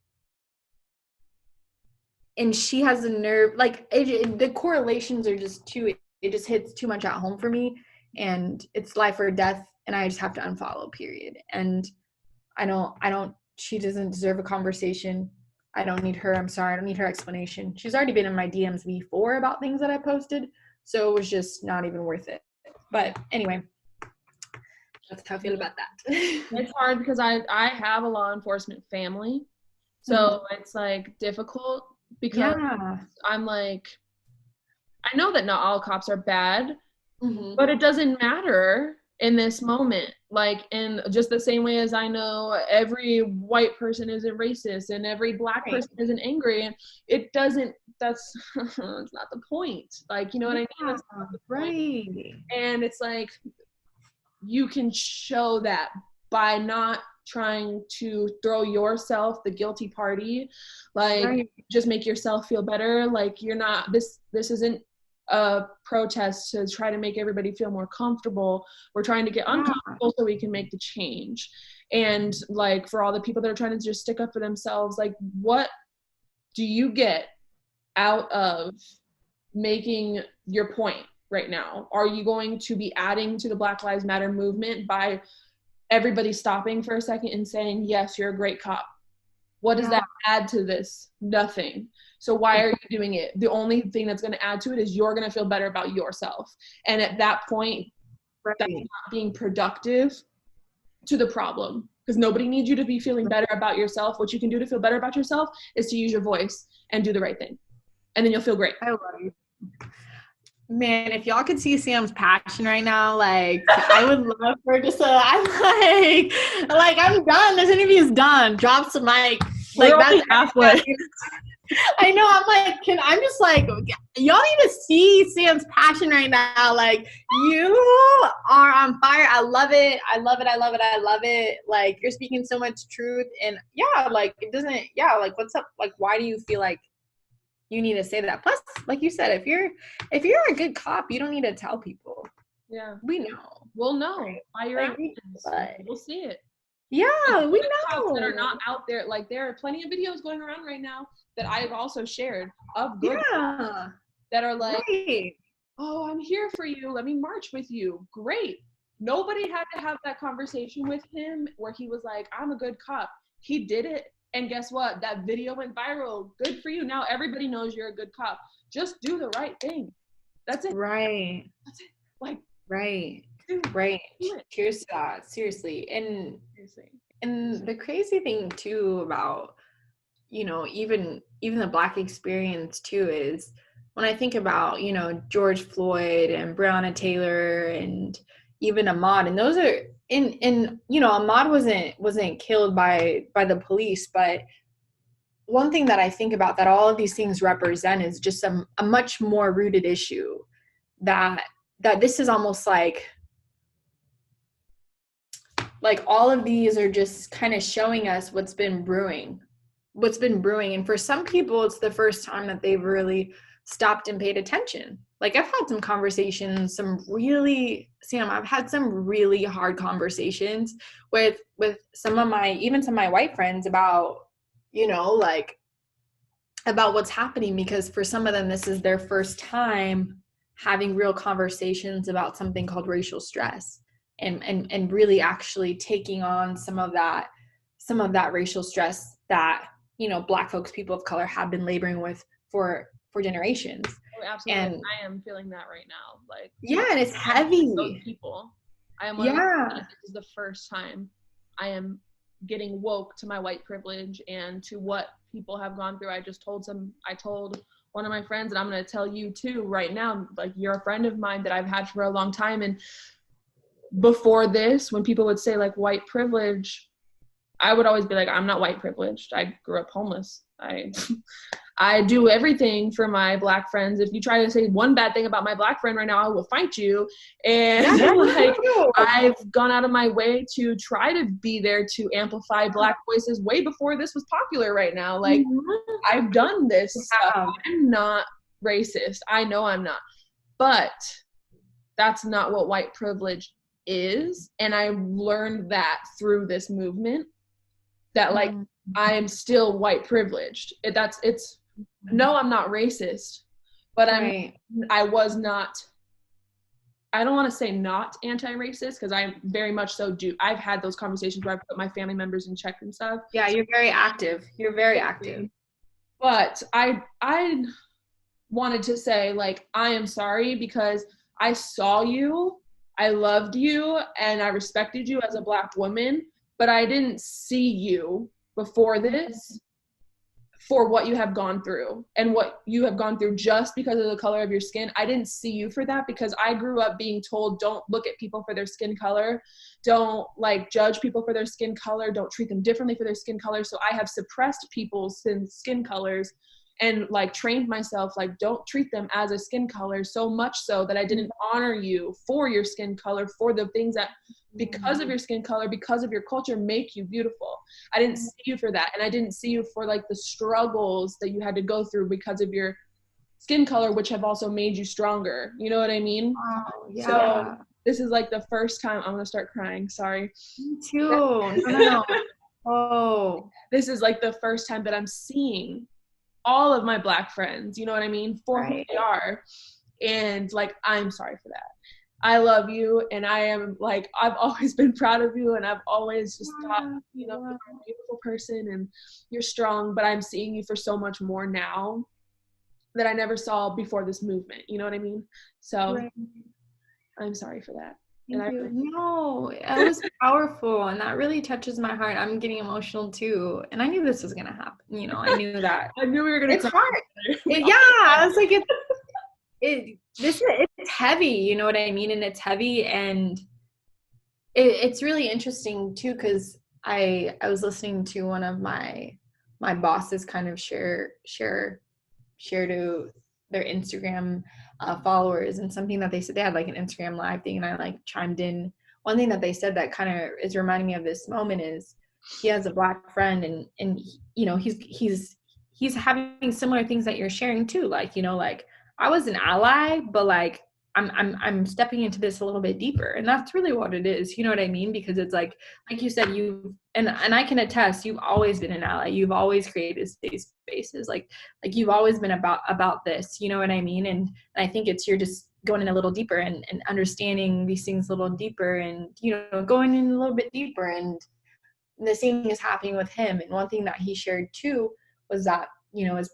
[SPEAKER 2] and she has the nerve, like, the correlations are just it just hits too much at home for me. and it's life or death, and I just have to unfollow, period. And she doesn't deserve a conversation. I don't need her. I'm sorry. I don't need her explanation. She's already been in my DMs before about things that I posted, so it was just not even worth it. But anyway, that's how I feel about that.
[SPEAKER 1] It's hard because I have a law enforcement family, so it's like difficult because I'm like, I know that not all cops are bad, but it doesn't matter in this moment. Like, in just the same way as I know every white person isn't racist and every black person isn't angry, and it doesn't, that's it's not the point. Like, you know what I mean? That's not the point. And it's like, you can show that by not trying to throw yourself the guilty party, like just make yourself feel better. Like, you're not, this isn't a protest to try to make everybody feel more comfortable. We're trying to get uncomfortable so we can make the change. And like, for all the people that are trying to just stick up for themselves, like, what do you get out of making your point right now? Are you going to be adding to the Black Lives Matter movement by everybody stopping for a second and saying, yes, you're a great cop? What does that add to this? Nothing. So why are you doing it? The only thing that's going to add to it is you're going to feel better about yourself. And at that point, that's not being productive to the problem, because nobody needs you to be feeling better about yourself. What you can do to feel better about yourself is to use your voice and do the right thing. And then you'll feel great.
[SPEAKER 2] I love you. Man, if y'all could see Sam's passion right now, like, I would love for just I'm done. This interview's done. Drops the mic. Like, that's halfway. I know. I'm like, I'm just like, y'all need to see Sam's passion right now. Like, you are on fire. I love it. I love it. I love it. I love it. Like, you're speaking so much truth, and like, it doesn't, like, what's up? Like, why do you feel like you need to say that? Plus, like you said, if you're a good cop, you don't need to tell people.
[SPEAKER 1] Yeah,
[SPEAKER 2] we know.
[SPEAKER 1] We'll know by your actions. We'll see it.
[SPEAKER 2] Yeah, we know.
[SPEAKER 1] Cops that are not out there. Like, there are plenty of videos going around right now that I've also shared of good cops that are like, oh, I'm here for you. Let me march with you. Great. Nobody had to have that conversation with him where he was like, I'm a good cop. He did it. And guess what? That video went viral. Good for you. Now everybody knows you're a good cop. Just do the right thing. That's it.
[SPEAKER 2] Right.
[SPEAKER 1] That's it. Like,
[SPEAKER 2] right. Cheers to that. Seriously. And the crazy thing too about, even the Black experience too, is when I think about, George Floyd and Breonna Taylor and even Ahmaud, and those are Ahmaud wasn't killed by the police, but one thing that I think about that all of these things represent is just a much more rooted issue, that this is almost like all of these are just kind of showing us what's been brewing. And for some people, it's the first time that they've really stopped and paid attention. Like, I've had some conversations, I've had some really hard conversations with some of my white friends about, about what's happening, because for some of them, this is their first time having real conversations about something called racial stress, and really actually taking on some of that racial stress that, Black folks, people of color, have been laboring with for generations.
[SPEAKER 1] Oh, absolutely. And I am feeling that right now. Like,
[SPEAKER 2] and it's heavy.
[SPEAKER 1] Those people. I am this is the first time I am getting woke to my white privilege and to what people have gone through. I told one of my friends, and I'm going to tell you too right now, like, you're a friend of mine that I've had for a long time. And before this, when people would say like white privilege, I would always be like, I'm not white privileged. I grew up homeless. I do everything for my Black friends. If you try to say one bad thing about my Black friend right now, I will fight you. And I've gone out of my way to try to be there to amplify Black voices way before this was popular right now. Like, I've done this stuff. I'm not racist. I know I'm not. But that's not what white privilege is. And I learned that through this movement, that like, I am still white privileged. No, I'm not racist, but I was not I don't want to say not anti-racist, because I very much so do. I've had those conversations where I put my family members in check and stuff.
[SPEAKER 2] Yeah, you're very active. You're very active.
[SPEAKER 1] But I wanted to say, like, I am sorry, because I saw you, I loved you, and I respected you as a Black woman, but I didn't see you before this for what you have gone through and what you have gone through just because of the color of your skin. I didn't see you for that, because I grew up being told, don't look at people for their skin color, don't like judge people for their skin color, don't treat them differently for their skin color. So I have suppressed people's skin colors and like trained myself, like, don't treat them as a skin color, so much so that I didn't honor you for your skin color, for the things that, because of your skin color, because of your culture, make you beautiful. I didn't see you for that. And I didn't see you for like the struggles that you had to go through because of your skin color, which have also made you stronger. You know what I mean?
[SPEAKER 2] Oh, yeah.
[SPEAKER 1] So this is like the first time I'm gonna start crying. Sorry.
[SPEAKER 2] Me too. No. Oh.
[SPEAKER 1] This is like the first time that I'm seeing all of my Black friends, you know what I mean, for who they are. And like, I'm sorry for that. I love you, and I am like, I've always been proud of you, and I've always just thought, you know, you're a beautiful person and you're strong, but I'm seeing you for so much more now that I never saw before this movement, you know what I mean? So I'm sorry for that.
[SPEAKER 2] Thank you. No, it was powerful, and that really touches my heart. I'm getting emotional too, and I knew this was gonna happen. You know, I knew that.
[SPEAKER 1] I knew we were gonna.
[SPEAKER 2] It's hard. I was like, it's heavy. You know what I mean? And it's heavy, and it's really interesting too, because I was listening to one of my bosses kind of share to their Instagram followers, and something that they said, they had like an Instagram live thing, and I like chimed in. One thing that they said that kind of is reminding me of this moment is he has a Black friend, and you know, he's having similar things that you're sharing too, like, you know, like, I was an ally, but like I'm stepping into this a little bit deeper, and that's really what it is. You know what I mean? Because it's like you said, and I can attest, you've always been an ally. You've always created safe spaces. Like you've always been about this. You know what I mean? And I think you're just going in a little deeper and understanding these things a little deeper, and, you know, going in a little bit deeper. And the same thing is happening with him. And one thing that he shared too was that, you know, his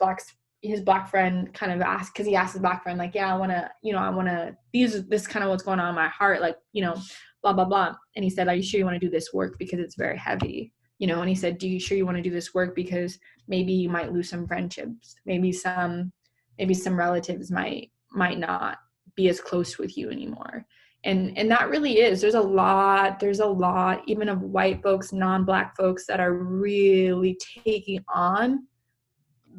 [SPEAKER 2] Black friend kind of asked, because he asked his Black friend, like, yeah, I want to, this kind of what's going on in my heart, like, you know, blah, blah, blah. And he said, are you sure you want to do this work? Because it's very heavy, you know? And he said, do you sure you want to do this work? Because maybe you might lose some friendships. Maybe some relatives might not be as close with you anymore. And that really is, there's a lot, even of white folks, non-Black folks, that are really taking on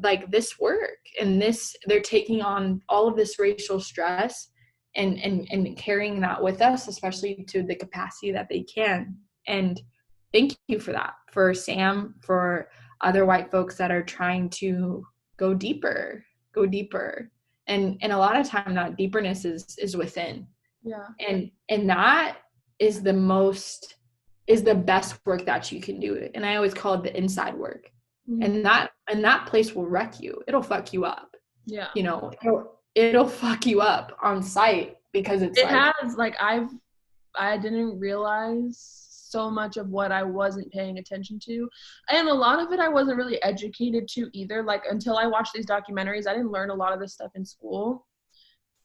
[SPEAKER 2] like this work, and they're taking on all of this racial stress and carrying that with us, especially to the capacity that they can. And thank you for that, for Sam, for other white folks that are trying to go deeper. And a lot of time that deeperness is within.
[SPEAKER 1] Yeah.
[SPEAKER 2] And that is the best work that you can do. And I always call it the inside work. And that place will wreck you. It'll fuck you up. Yeah. You know, it'll fuck you up on sight, because it
[SPEAKER 1] has like, I didn't realize so much of what I wasn't paying attention to. And a lot of it I wasn't really educated to either. Like, until I watched these documentaries, I didn't learn a lot of this stuff in school.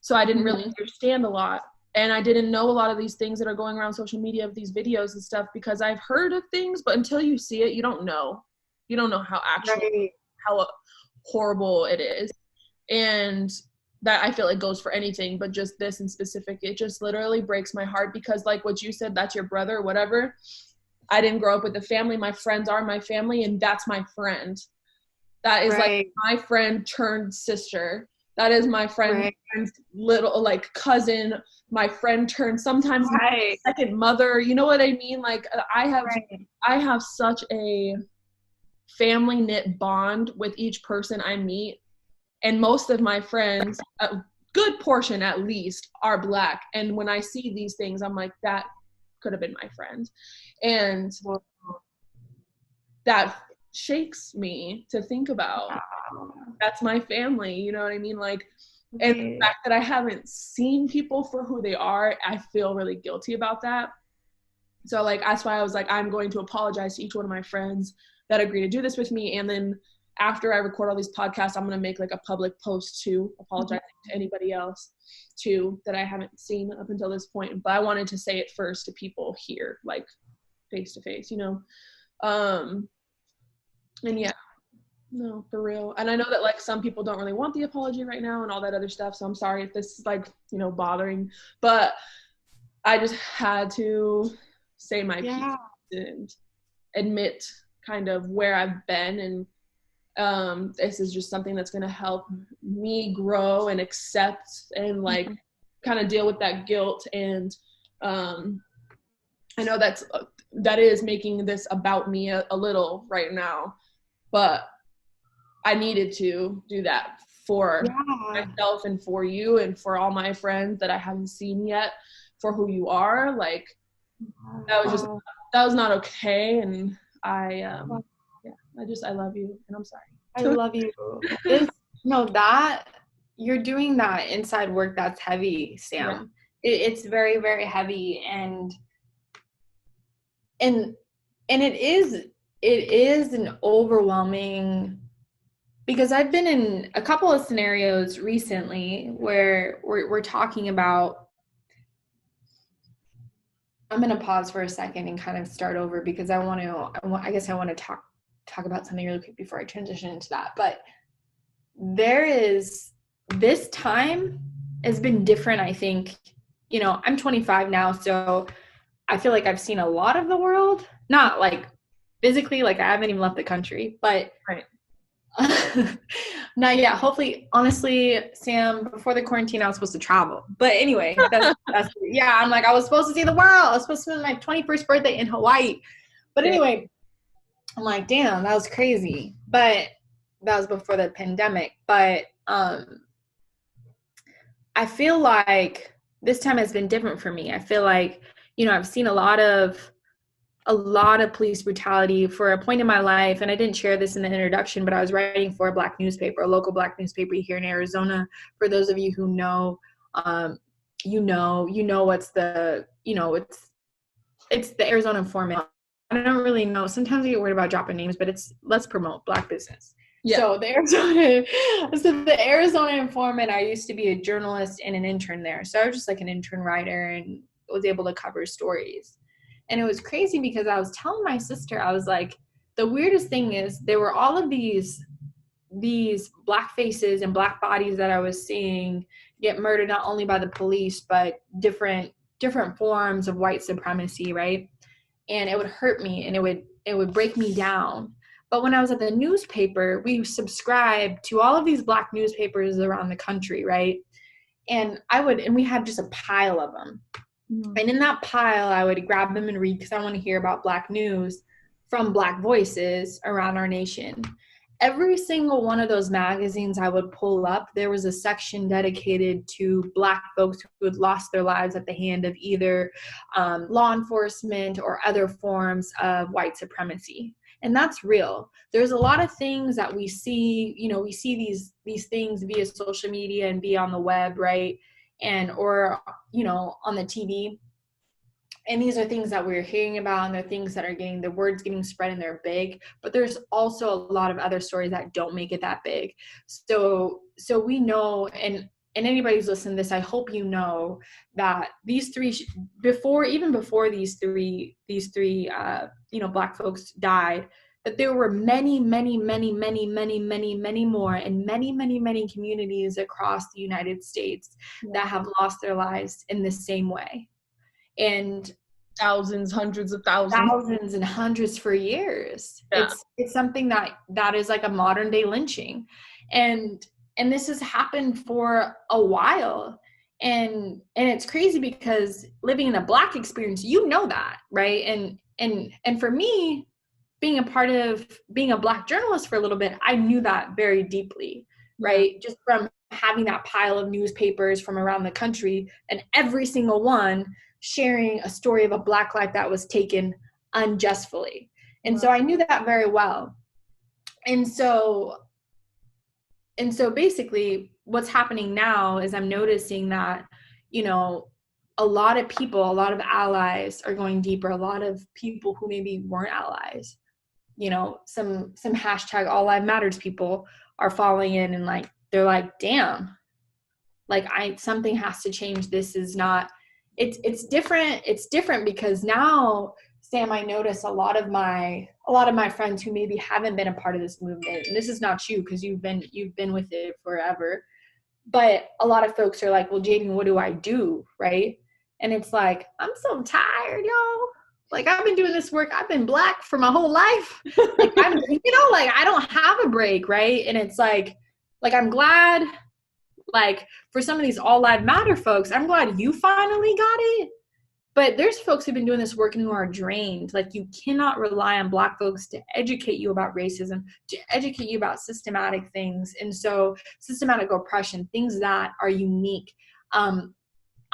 [SPEAKER 1] So I didn't really understand a lot. And I didn't know a lot of these things that are going around social media of these videos and stuff, because I've heard of things, but until you see it, you don't know. You don't know how how horrible it is. And that, I feel like, goes for anything, but just this in specific, it just literally breaks my heart, because like what you said, that's your brother or whatever. I didn't grow up with a family. My friends are my family, and that's my friend. That is like my friend turned sister. That is my friend's little like cousin, my friend turned sometimes my second mother. You know what I mean? Like I have such a family knit bond with each person I meet, and most of my friends, a good portion at least, are Black. And when I see these things, I'm like, that could have been my friend. And that shakes me to think about. That's my family, you know what I mean? Like, And the fact that I haven't seen people for who they are, I feel really guilty about that. So like, that's why I was like, I'm going to apologize to each one of my friends that agree to do this with me. And then after I record all these podcasts, I'm going to make like a public post too, apologizing to anybody else too that I haven't seen up until this point. But I wanted to say it first to people here, like face to face, you know? And yeah, no, for real. And I know that like some people don't really want the apology right now and all that other stuff. So I'm sorry if this is like, you know, bothering, but I just had to say my piece and admit kind of where I've been. And this is just something that's going to help me grow and accept and like kind of deal with that guilt. And I know that is making this about me a little right now, but I needed to do that for myself and for you and for all my friends that I haven't seen yet for who you are. Like that was not okay. And I love you and I'm sorry.
[SPEAKER 2] I love you. That you're doing that inside work, that's heavy, Sam. Yeah. It's very, very heavy. And it is an overwhelming, because I've been in a couple of scenarios recently where we're talking about, I'm going to pause for a second and kind of start over because I want to talk about something really quick before I transition into that. But this time has been different. I think, you know, I'm 25 now, so I feel like I've seen a lot of the world, not like physically, like I haven't even left the country, but not yet. Hopefully, honestly, Sam, before the quarantine, I was supposed to travel. But anyway, that's I'm like, I was supposed to see the world. I was supposed to spend my 21st birthday in Hawaii. But anyway, I'm like, damn, that was crazy. But that was before the pandemic. But I feel like this time has been different for me. I feel like, you know, I've seen a lot of police brutality for a point in my life. And I didn't share this in the introduction, but I was writing for a Black newspaper, a local Black newspaper here in Arizona. For those of you who know, what's the, you know, it's the Arizona Informant. I don't really know. Sometimes I get worried about dropping names, but let's promote Black business. Yeah. So the Arizona Informant, I used to be a journalist and an intern there. So I was just like an intern writer and was able to cover stories. And it was crazy because I was telling my sister, I was like, the weirdest thing is there were all of these Black faces and Black bodies that I was seeing get murdered, not only by the police, but different forms of white supremacy, right? And it would hurt me and it would break me down. But when I was at the newspaper, we subscribed to all of these Black newspapers around the country, right? And we had just a pile of them. Mm-hmm. And in that pile, I would grab them and read because I want to hear about Black news from Black voices around our nation. Every single one of those magazines I would pull up, there was a section dedicated to Black folks who had lost their lives at the hand of either law enforcement or other forms of white supremacy. And that's real. There's a lot of things that we see, you know, we see these things via social media and via on the web, right? Or, you know, on the TV. And these are things that we're hearing about, and they're things that are the word's getting spread and they're big, but there's also a lot of other stories that don't make it that big. So we know, and anybody who's listening to this, I hope you know that these three, before these three, you know, Black folks died, that there were many, many, many, many, many, many, many more in many, many, many communities across the United States that have lost their lives in the same way. And
[SPEAKER 1] hundreds of thousands
[SPEAKER 2] and hundreds for years. Yeah. It's something that is like a modern day lynching. And this has happened for a while. And it's crazy because living in a Black experience, you know that, right? And for me, being a Black journalist for a little bit, I knew that very deeply, right? Just from having that pile of newspapers from around the country and every single one sharing a story of a Black life that was taken unjustly. And so I knew that very well. And so basically what's happening now is I'm noticing that, you know, a lot of people, a lot of allies are going deeper. A lot of people who maybe weren't allies, you know, some hashtag all lives matters people are falling in, and like, they're like, damn, like something has to change. This is not, it's different. It's different because now, Sam, I notice a lot of my friends who maybe haven't been a part of this movement, and this is not you because you've been with it forever, but a lot of folks are like, well, Jaideen, what do I do? Right. And it's like, I'm so tired, y'all. Like, I've been doing this work. I've been Black for my whole life. Like, I'm, you know, like, I don't have a break. Right. And it's like, I'm glad, like, for some of these all lives matter folks, I'm glad you finally got it. But there's folks who've been doing this work and who are drained. Like, you cannot rely on Black folks to educate you about racism, to educate you about systematic things. And so systematic oppression, things that are unique.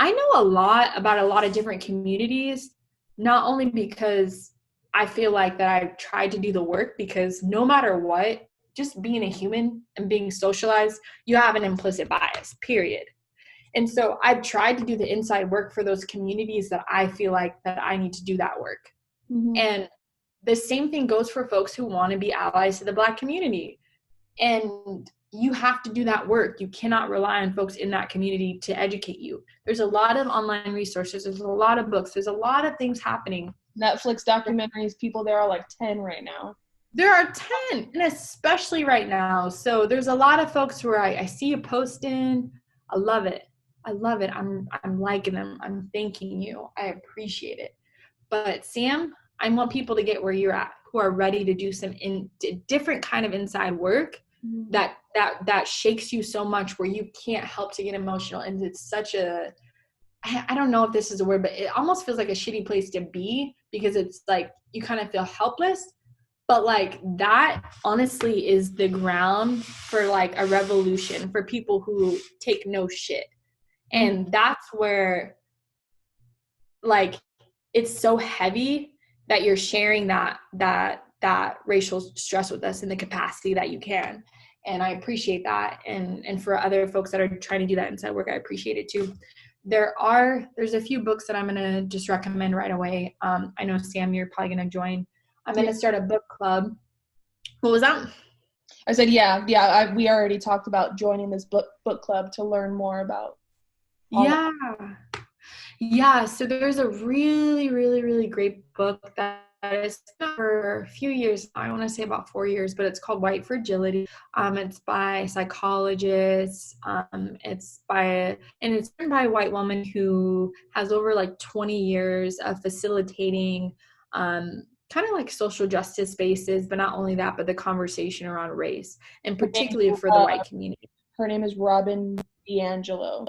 [SPEAKER 2] I know a lot about a lot of different communities, not only because I feel like that I've tried to do the work, because no matter what, just being a human and being socialized, you have an implicit bias, period. And so I've tried to do the inside work for those communities that I feel like that I need to do that work. Mm-hmm. And the same thing goes for folks who want to be allies to the Black community. And you have to do that work. You cannot rely on folks in that community to educate you. There's a lot of online resources. There's a lot of books. There's a lot of things happening.
[SPEAKER 1] Netflix documentaries, people, there are like 10 right now.
[SPEAKER 2] There are 10, and especially right now. So there's a lot of folks where I see you posting. I love it. I love it. I'm liking them. I'm thanking you. I appreciate it. But Sam, I want people to get where you're at, who are ready to do some different kind of inside work that shakes you so much where you can't help to get emotional. And it's such a, I don't know if this is a word, but it almost feels like a shitty place to be, because it's like you kind of feel helpless. But like, that honestly is the ground for like a revolution for people who take no shit. And that's where, like, it's so heavy that you're sharing that racial stress with us in the capacity that you can. And I appreciate that. And for other folks that are trying to do that inside work, I appreciate it too. There's a few books that I'm going to just recommend right away. I know, Sam, you're probably going to join. I'm going to start a book club. What was that?
[SPEAKER 1] I said, we already talked about joining this book club to learn more about.
[SPEAKER 2] Yeah. So there's a really, really, really great book that is for a few years. I want to say about 4 years, but it's called White Fragility. It's by psychologists. It's written by a white woman who has over like 20 years of facilitating kind of like social justice spaces, but not only that, but the conversation around race, and particularly for the white community.
[SPEAKER 1] Her name is Robin DiAngelo.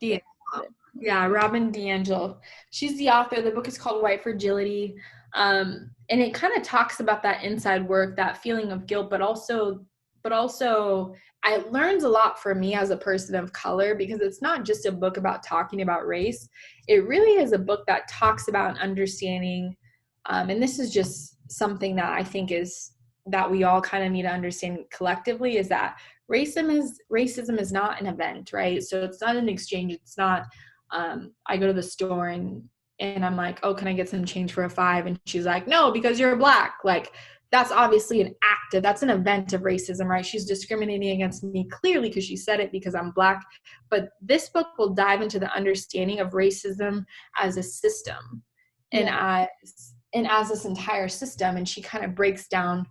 [SPEAKER 2] Yeah, Robin DiAngelo. She's the author. The book is called White Fragility. And it kind of talks about that inside work, that feeling of guilt, but also it learns a lot for me as a person of color, because it's not just a book about talking about race. It really is a book that talks about understanding, and this is just something that I think is that we all kind of need to understand collectively, is that racism is not an event, right? So it's not an exchange. It's not, I go to the store and I'm like, oh, can I get some change for a $5? And she's like, no, because you're Black. Like, that's obviously that's an event of racism, right? She's discriminating against me clearly because she said it because I'm Black. But this book will dive into the understanding of racism as a system and as this entire system. And she kind of breaks down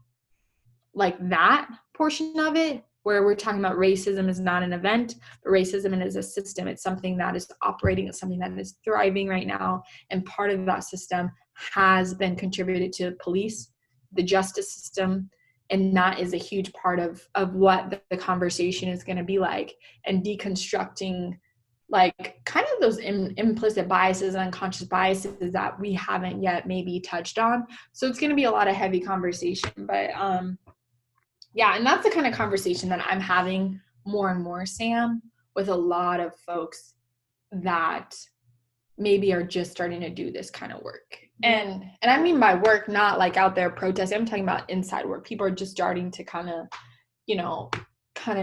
[SPEAKER 2] like that portion of it, where we're talking about racism is not an event, but racism is a system. It's something that is operating. It's something that is thriving right now. And part of that system has been contributed to police, the justice system. And that is a huge part of what the conversation is going to be like, and deconstructing like kind of those implicit biases and unconscious biases that we haven't yet maybe touched on. So it's going to be a lot of heavy conversation, but yeah, and that's the kind of conversation that I'm having more and more, Sam, with a lot of folks that maybe are just starting to do this kind of work. And I mean by work, not like out there protesting. I'm talking about inside work. People are just starting to kind of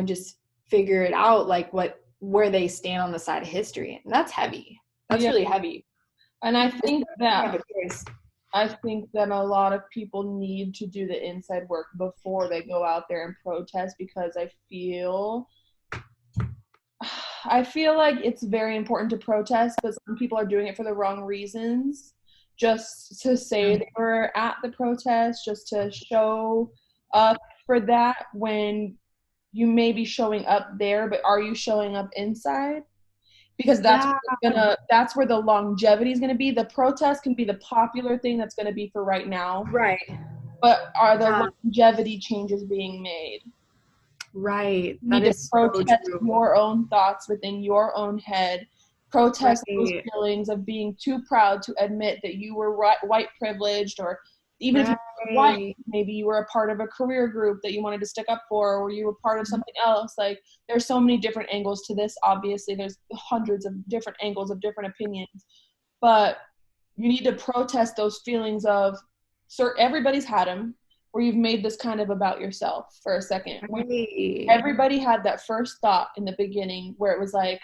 [SPEAKER 2] just figure it out, like what where they stand on the side of history. And that's heavy. That's really heavy.
[SPEAKER 1] And I think that a lot of people need to do the inside work before they go out there and protest, because I feel like it's very important to protest, but some people are doing it for the wrong reasons. Just to say they were at the protest, just to show up for that, when you may be showing up there, but are you showing up inside? Because that's where the longevity is going to be. The protest can be the popular thing that's going to be for right now.
[SPEAKER 2] Right.
[SPEAKER 1] But are the longevity changes being made?
[SPEAKER 2] Right.
[SPEAKER 1] You need to protest your own thoughts within your own head. Protest those feelings of being too proud to admit that you were white privileged, or even if you were white, maybe you were a part of a career group that you wanted to stick up for, or you were part of something else. Like, there's so many different angles to this. Obviously, there's hundreds of different angles of different opinions, but you need to protest those feelings of, sir, everybody's had them, where you've made this kind of about yourself for a second. Everybody had that first thought in the beginning where it was like,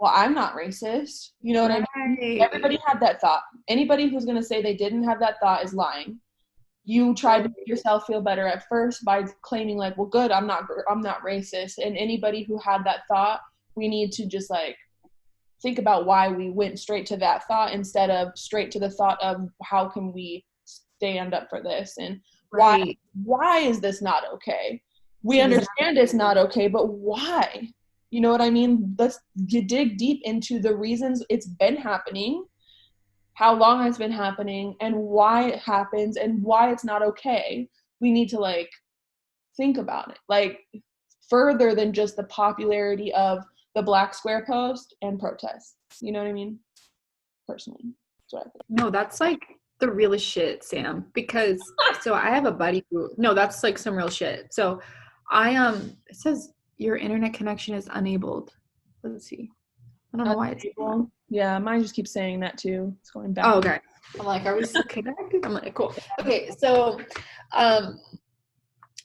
[SPEAKER 1] well, I'm not racist. You know what I mean? Everybody had that thought. Anybody who's going to say they didn't have that thought is lying. You tried to make yourself feel better at first by claiming like, well, good, I'm not racist. And anybody who had that thought, we need to just like think about why we went straight to that thought instead of straight to the thought of how can we stand up for this, and why is this not okay? We understand it's not okay, but why? You know what I mean? Let's dig deep into the reasons it's been happening, how long it's been happening, and why it happens, and why it's not okay. We need to like think about it, like further than just the popularity of the Black Square post and protests. You know what I mean? Personally, that's what I think.
[SPEAKER 2] No, that's like the realest shit, Sam, because so I have a buddy who, no, that's like some real shit. So it says your internet connection is enabled. Let's see. I don't know why it's
[SPEAKER 1] enabled. Yeah, mine just keeps saying that too. It's going back.
[SPEAKER 2] Oh, okay. I'm like, are we still connected? I'm like, cool. Okay, so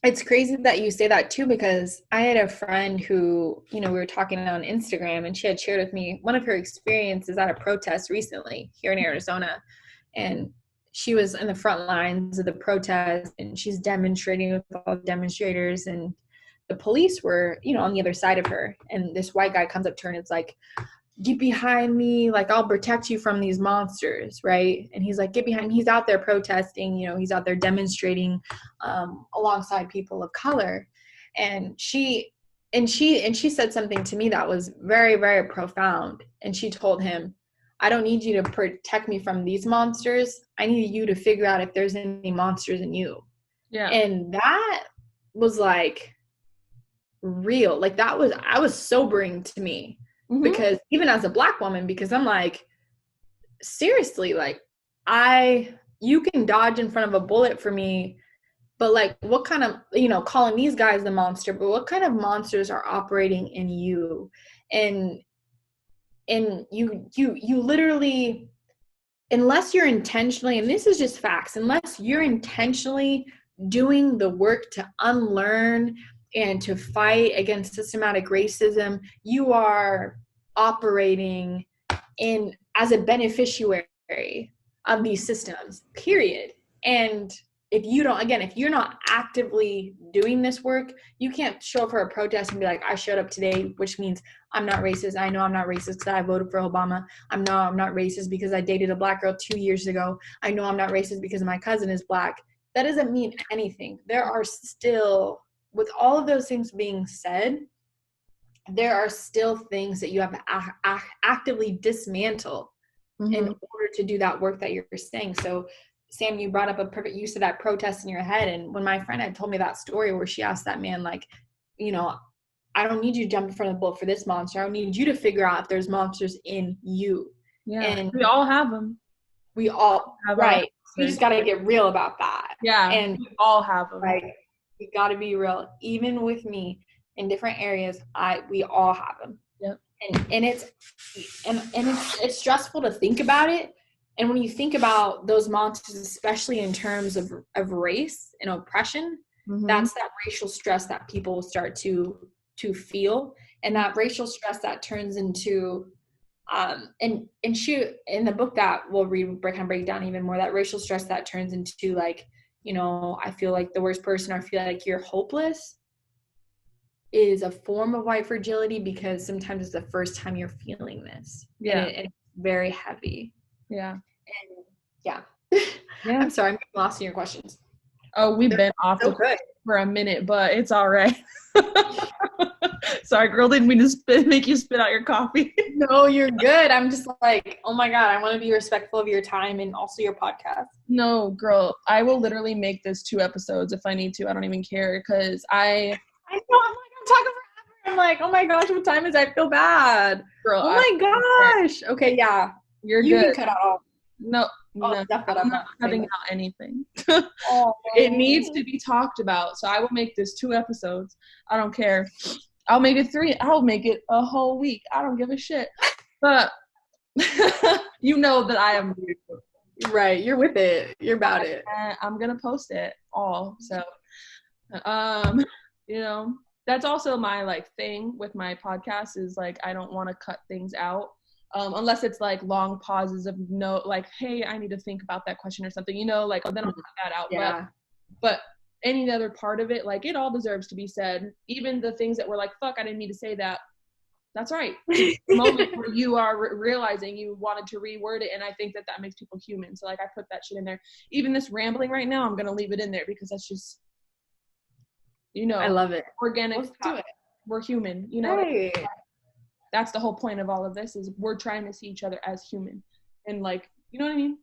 [SPEAKER 2] it's crazy that you say that too, because I had a friend who, we were talking on Instagram, and she had shared with me one of her experiences at a protest recently here in Arizona. And she was in the front lines of the protest, and she's demonstrating with all the demonstrators, and the police were, on the other side of her. And this white guy comes up to her and it's like, get behind me, like I'll protect you from these monsters, right? And he's like, get behind me. He's out there protesting, he's out there demonstrating alongside people of color. And she said something to me that was very, very profound. And she told him, I don't need you to protect me from these monsters. I need you to figure out if there's any monsters in you. Yeah. And that was like real. Like I was sobering to me. Because even as a Black woman, because I'm like, seriously, like you can dodge in front of a bullet for me, but like what kind of, calling these guys the monster, but what kind of monsters are operating in you? And you literally, unless you're intentionally, and this is just facts, unless you're intentionally doing the work to unlearn and to fight against systematic racism, you are operating as a beneficiary of these systems, period. And if you're not actively doing this work, you can't show up for a protest and be like, I showed up today, which means I'm not racist. I know I'm not racist because I voted for Obama. I'm not racist because I dated a Black girl 2 years ago. I know I'm not racist because my cousin is Black. That doesn't mean anything. There are still, with all of those things being said, there are still things that you have to actively dismantle in order to do that work that you're saying. So, Sam, you brought up a perfect use of that protest in your head. And when my friend had told me that story where she asked that man, like, I don't need you to jump in front of the bullet for this monster. I don't need you to figure out if there's monsters in you.
[SPEAKER 1] Yeah, and we all have them.
[SPEAKER 2] We all have, right. We just got to get real about that.
[SPEAKER 1] Yeah, and we all have them.
[SPEAKER 2] Like, we got to be real. Even with me in different areas, we all have them.
[SPEAKER 1] Yep.
[SPEAKER 2] And it's stressful to think about it. And when you think about those monsters, especially in terms of race and oppression, that's that racial stress that people start to feel. And that racial stress that turns into, and she, in the book that we'll read, kind of break down even more, that racial stress that turns into like, you know, I feel like the worst person, or I feel like you're hopeless, is a form of white fragility, because sometimes it's the first time you're feeling this.
[SPEAKER 1] Yeah.
[SPEAKER 2] And it's very heavy.
[SPEAKER 1] Yeah.
[SPEAKER 2] And yeah.
[SPEAKER 1] Yeah.
[SPEAKER 2] I'm sorry, I'm lost in your questions.
[SPEAKER 1] Oh, we've been off
[SPEAKER 2] so
[SPEAKER 1] the
[SPEAKER 2] good
[SPEAKER 1] for a minute, but it's all right. Sorry, girl, didn't mean to make you spit out your coffee.
[SPEAKER 2] No, you're good. I'm just like, oh my God, I want to be respectful of your time and also your podcast.
[SPEAKER 1] No, girl, I will literally make this 2 episodes if I need to. I don't even care, because I
[SPEAKER 2] know, I'm talking forever. I'm like, oh my gosh, what time is it? I feel bad.
[SPEAKER 1] Girl,
[SPEAKER 2] oh my gosh. Okay, yeah.
[SPEAKER 1] You
[SPEAKER 2] can cut out all.
[SPEAKER 1] No,
[SPEAKER 2] no,
[SPEAKER 1] I'm not cutting out anything.
[SPEAKER 2] Oh,
[SPEAKER 1] it needs to be talked about. So I will make this 2 episodes. I don't care. I'll make it 3. I'll make it a whole week. I don't give a shit. But you know that I am
[SPEAKER 2] right. You're with it. You're about it.
[SPEAKER 1] I'm gonna post it all. So, you know, that's also my like thing with my podcast is like I don't want to cut things out. Unless it's like long pauses of no, like, hey, I need to think about that question or something, you know, like, oh, then I'll cut that out.
[SPEAKER 2] Yeah.
[SPEAKER 1] But any other part of it, like, it all deserves to be said. Even the things that were like, fuck, I didn't need to say that. That's right. The moment where you are realizing you wanted to reword it, and I think that makes people human. So, like, I put that shit in there. Even this rambling right now, I'm going to leave it in there because that's just, you know.
[SPEAKER 2] I love it.
[SPEAKER 1] Organic.
[SPEAKER 2] Let's do it.
[SPEAKER 1] We're human, you know.
[SPEAKER 2] Right.
[SPEAKER 1] That's the whole point of all of this is we're trying to see each other as human. And like, you know what I mean?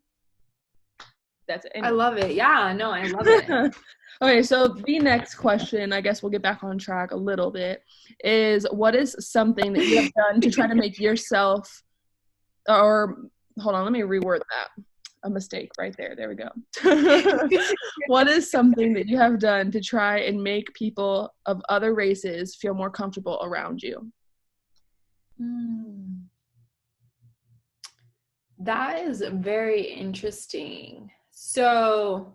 [SPEAKER 1] That's it. Anyway.
[SPEAKER 2] I love it. Yeah, no, I love it.
[SPEAKER 1] Okay, so the next question, I guess we'll get back on track a little bit, is what is something that you have done to try to make yourself, or hold on, let me reword that. A mistake right there. There we go. What is something that you have done to try and make people of other races feel more comfortable around you?
[SPEAKER 2] That is very interesting. So,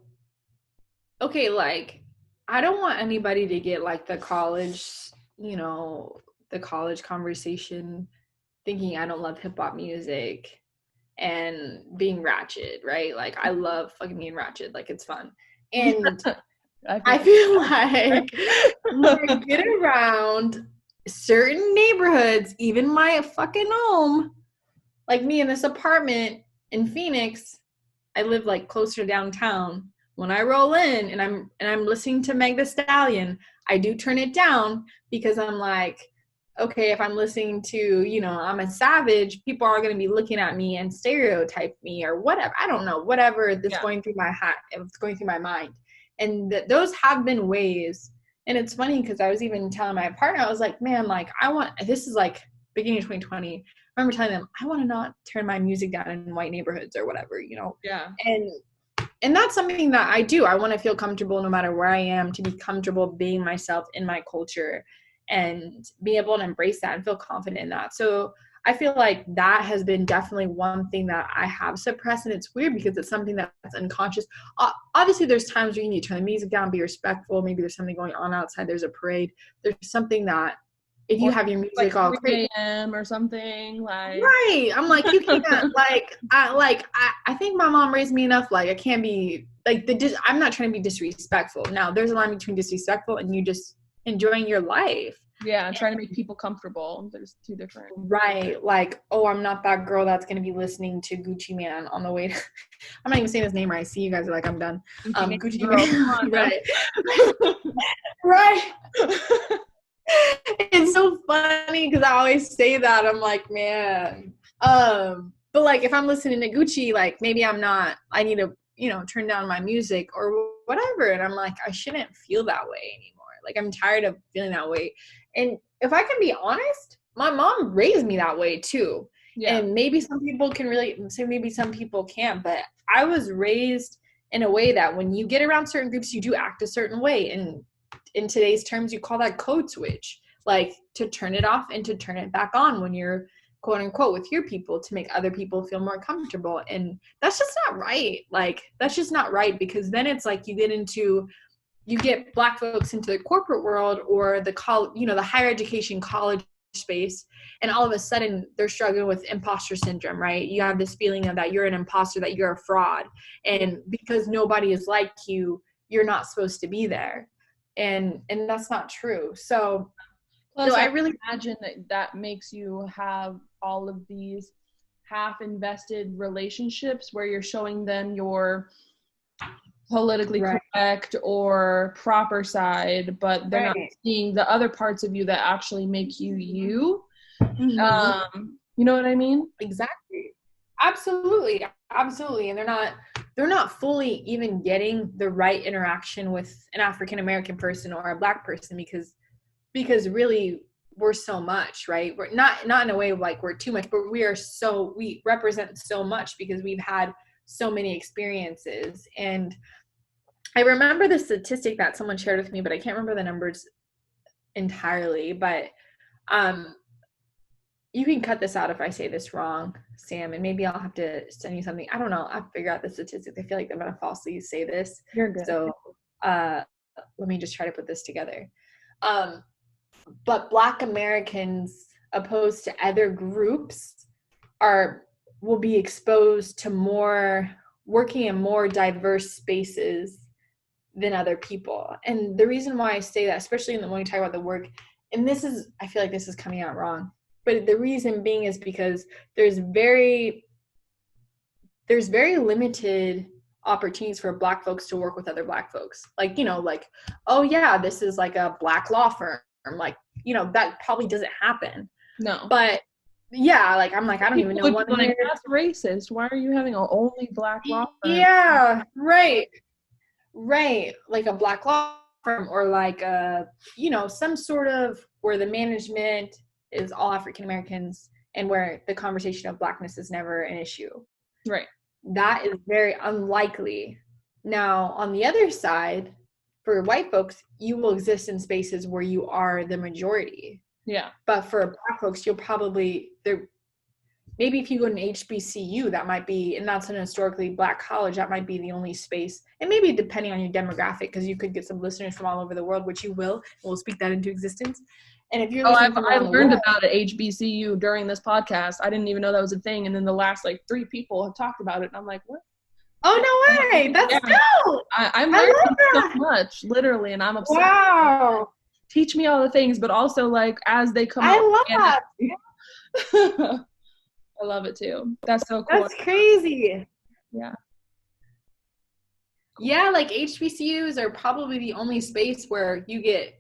[SPEAKER 2] okay, like, I don't want anybody to get like the college, you know, the college conversation thinking I don't love hip hop music and being ratchet, right? Like, I love fucking being ratchet. Like, it's fun. And I feel like when I get around certain neighborhoods, even my fucking home, like me in this apartment in Phoenix, I live like closer downtown. When I roll in and I'm listening to Meg Thee Stallion, I do turn it down because I'm like, okay, if I'm listening to, you know, I'm a Savage, people are going to be looking at me and stereotype me or whatever. I don't know, whatever that's going through my it's going through my mind. And those have been ways. And it's funny because I was even telling my partner, I was like, man, like this is like beginning of 2020. I remember telling them, I want to not turn my music down in white neighborhoods or whatever, you know?
[SPEAKER 1] Yeah.
[SPEAKER 2] And that's something that I do. I want to feel comfortable no matter where I am, to be comfortable being myself in my culture and be able to embrace that and feel confident in that. So I feel like that has been definitely one thing that I have suppressed. And it's weird because it's something that's unconscious. Obviously, there's times where you need to turn the music down, be respectful. Maybe there's something going on outside. There's a parade. There's something that if you have your music
[SPEAKER 1] like
[SPEAKER 2] all
[SPEAKER 1] 3 a.m. or something like.
[SPEAKER 2] Right. I'm like, you can't I think my mom raised me enough. Like, I can't be like I'm not trying to be disrespectful. Now, there's a line between disrespectful and you just enjoying your life.
[SPEAKER 1] Yeah, trying to make people comfortable. There's 2 different.
[SPEAKER 2] Right. Like, oh, I'm not that girl that's going to be listening to Gucci Man on the way to, I'm not even saying his name right. See, you guys are like, I'm done. Gucci Man. Right. Right. It's so funny because I always say that. I'm like, man. But like, if I'm listening to Gucci, like maybe I need to, you know, turn down my music or whatever. And I'm like, I shouldn't feel that way anymore. Like, I'm tired of feeling that way. And if I can be honest, my mom raised me that way too. Yeah. And maybe some people can relate, so maybe some people can't, but I was raised in a way that when you get around certain groups, you do act a certain way. And in today's terms, you call that code switch, like to turn it off and to turn it back on when you're quote unquote with your people to make other people feel more comfortable. And that's just not right. Like, that's just not right, because then it's like you get Black folks into the corporate world or the higher education college space, and all of a sudden they're struggling with imposter syndrome, right? You have this feeling of that you're an imposter, that you're a fraud, and because nobody is like you, you're not supposed to be there, and that's not true. So
[SPEAKER 1] Plus,
[SPEAKER 2] I
[SPEAKER 1] I
[SPEAKER 2] really
[SPEAKER 1] imagine that makes you have all of these half invested relationships where you're showing them your politically correct or proper side, but they're not seeing the other parts of you that actually make you you. You know what I mean?
[SPEAKER 2] Exactly. Absolutely. And they're not fully even getting the right interaction with an African American person or a Black person, because really we're so much, right? We're not in a way like we're too much, but we represent so much because we've had so many experiences. And I remember the statistic that someone shared with me, but I can't remember the numbers entirely, but you can cut this out if I say this wrong, Sam, and maybe I'll have to send you something. I don't know. I'll figure out the statistics. I feel like I'm going to falsely say this.
[SPEAKER 1] You're good.
[SPEAKER 2] So let me just try to put this together. But Black Americans, opposed to other groups, will be exposed to working in more diverse spaces than other people. And the reason why I say that, especially when we talk about the work, and I feel like this is coming out wrong, but the reason being is because there's very limited opportunities for Black folks to work with other Black folks. Like, oh yeah, this is like a Black law firm. Like, that probably doesn't happen.
[SPEAKER 1] No.
[SPEAKER 2] But yeah, like, I'm like, I don't even know one.
[SPEAKER 1] Like, that's racist. Why are you having an only Black law firm?
[SPEAKER 2] Yeah, right. Like a Black law firm, or like some sort of where the management is all African Americans and where the conversation of Blackness is never an issue.
[SPEAKER 1] Right.
[SPEAKER 2] That is very unlikely. Now, on the other side, for white folks, you will exist in spaces where you are the majority.
[SPEAKER 1] Yeah.
[SPEAKER 2] But for Black folks, you'll probably maybe if you go to an HBCU, that might be, and that's an historically Black college, that might be the only space. And maybe depending on your demographic, because you could get some listeners from all over the world, which you will. We'll speak that into existence. And if you're
[SPEAKER 1] I learned about an HBCU during this podcast. I didn't even know that was a thing. And then the last 3 people have talked about it. And I'm like, what?
[SPEAKER 2] Oh, no way. That's dope.
[SPEAKER 1] I'm learning so much, literally. And I'm obsessed.
[SPEAKER 2] Wow.
[SPEAKER 1] Teach me all the things, but also as they come out.
[SPEAKER 2] I love that.
[SPEAKER 1] I love it too. That's so cool.
[SPEAKER 2] That's crazy.
[SPEAKER 1] Yeah.
[SPEAKER 2] Yeah, like HBCUs are probably the only space where you get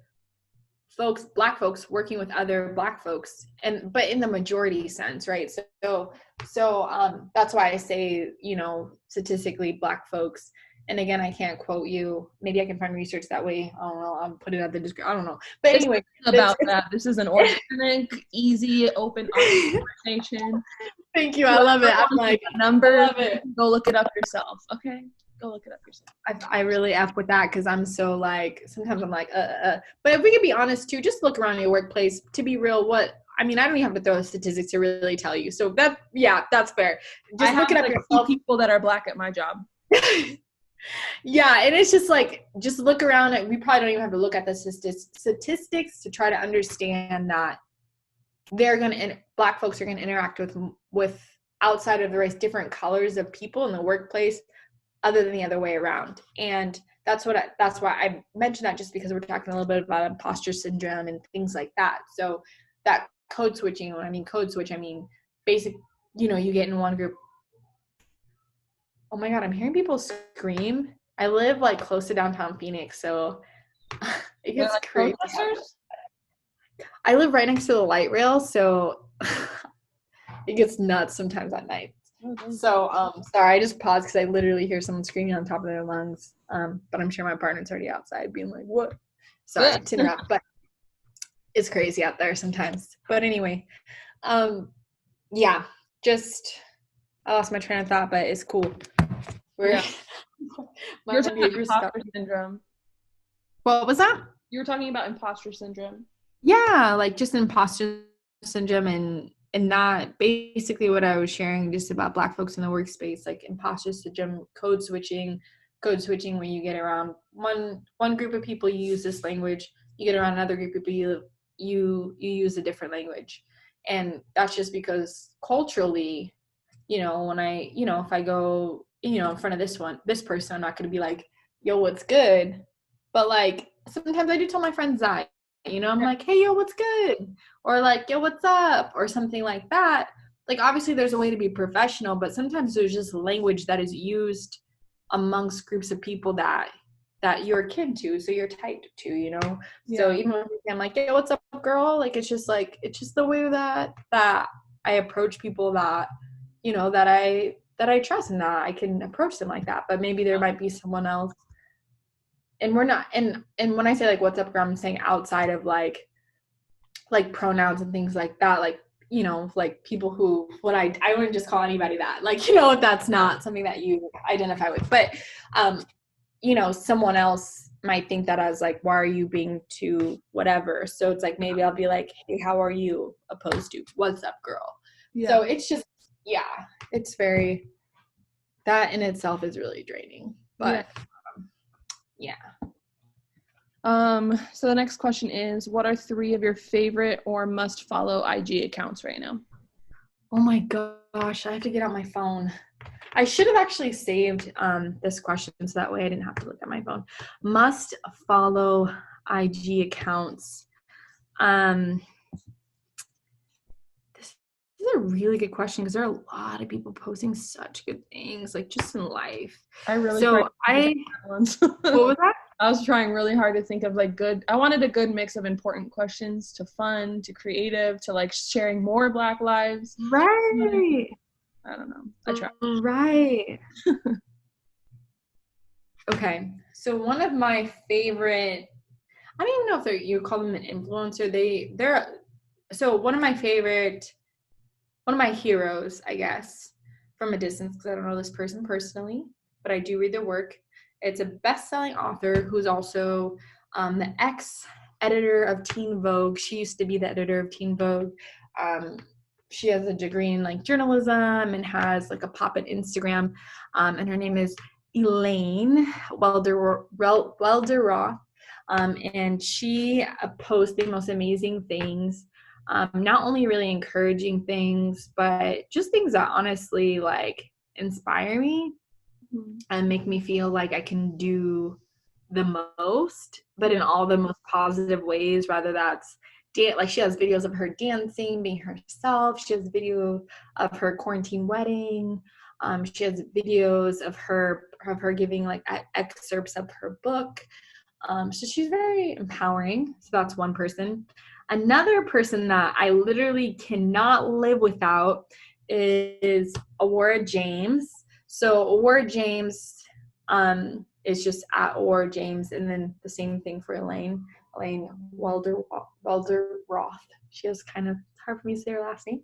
[SPEAKER 2] Black folks working with other Black folks, but in the majority sense, right? So that's why I say, statistically Black folks. And again, I can't quote you. Maybe I can find research that way. I don't know. I'll put it at the description. I don't know. But anyway,
[SPEAKER 1] that. This is an organic, easy, open conversation.
[SPEAKER 2] Thank you. I love it. I'm like,
[SPEAKER 1] number. I love it. Go look it up yourself. Okay. Go look it up yourself.
[SPEAKER 2] I really F with that because I'm so sometimes I'm like, But if we could be honest too, just look around your workplace. To be real, I don't even have to throw the statistics to really tell you. So that's fair. Just look it up yourself.
[SPEAKER 1] People that are Black at my job.
[SPEAKER 2] Yeah, and it's just look around. We probably don't even have to look at the statistics to try to understand that Black folks are going to interact with outside of the race, different colors of people in the workplace, other than the other way around. And that's why I mentioned that, just because we're talking a little bit about imposter syndrome and things like that. So that code switching, when I mean code switch, I mean basic, you get in one group. Oh my God, I'm hearing people scream. I live close to downtown Phoenix, so it gets crazy. I live right next to the light rail, so it gets nuts sometimes at night. So, sorry, I just paused because I literally hear someone screaming on top of their lungs. But I'm sure my partner's already outside being like, what? Sorry to interrupt, but it's crazy out there sometimes. But anyway, yeah, I lost my train of thought, but it's cool.
[SPEAKER 1] You're talking about imposter syndrome.
[SPEAKER 2] What was that?
[SPEAKER 1] You were talking about imposter syndrome.
[SPEAKER 2] Yeah, just imposter syndrome and that basically what I was sharing just about Black folks in the workspace, imposter syndrome, code switching when you get around one group of people, you use this language, you get around another group of people, you use a different language. And that's just because culturally, you know, when I, you know, if I go, you know, in front of this person, I'm not going to be like, yo, what's good? But like, sometimes I do tell my friends that, you know, I'm like, hey, yo, what's good? Or like, yo, what's up? Or something like that. Like, obviously there's a way to be professional, but sometimes there's just language that is used amongst groups of people that you're akin to, so you're typed to, you know. So even when I'm like, hey, what's up, girl? Like, it's just the way that I approach people that, you know, that I trust, and that I can approach them like that. But maybe there might be someone else, and we're not, and when I say like what's up, girl, I'm saying outside of like pronouns and things like that, like, you know, like people who, what I wouldn't just call anybody that, like, you know, if that's not something that you identify with. But you know, someone else might think that as like, why are you being too whatever? So it's like, maybe I'll be like, hey, how are you, opposed to what's up, girl. So it's just, yeah, it's very, that in itself is really draining. But yeah.
[SPEAKER 1] So the next question is, what are 3 of your favorite or must follow IG accounts right now?
[SPEAKER 2] Oh my gosh, I have to get out my phone. I should have actually saved this question so that way I didn't have to look at my phone. Must follow IG accounts. This is a really good question because there are a lot of people posting such good things, like just in life. What was that?
[SPEAKER 1] I was trying really hard to think of like I wanted a good mix of important questions to fun, to creative, to like sharing more Black lives.
[SPEAKER 2] Right.
[SPEAKER 1] I don't know. I tried.
[SPEAKER 2] Right. Okay. So one of my favorite, I don't even know if you call them an influencer. So one of my heroes, I guess, from a distance, because I don't know this person personally, but I do read their work. It's a best-selling author who's also the ex-editor of Teen Vogue. She used to be the editor of Teen Vogue. She has a degree in like journalism and has like a pop-up Instagram. And her name is Elaine Welderoth. And she posts the most amazing things. Not only really encouraging things, but just things that honestly like inspire me and make me feel like I can do the most, but in all the most positive ways. Rather that's like she has videos of her dancing, being herself. She has video of her quarantine wedding. She has videos of her giving like excerpts of her book. So she's very empowering. So that's one person. Another person that I literally cannot live without is Aurora James. So Aurora James is just at Aurora James, and then the same thing for Elaine Welderoth. She has kind of hard for me to say her last name.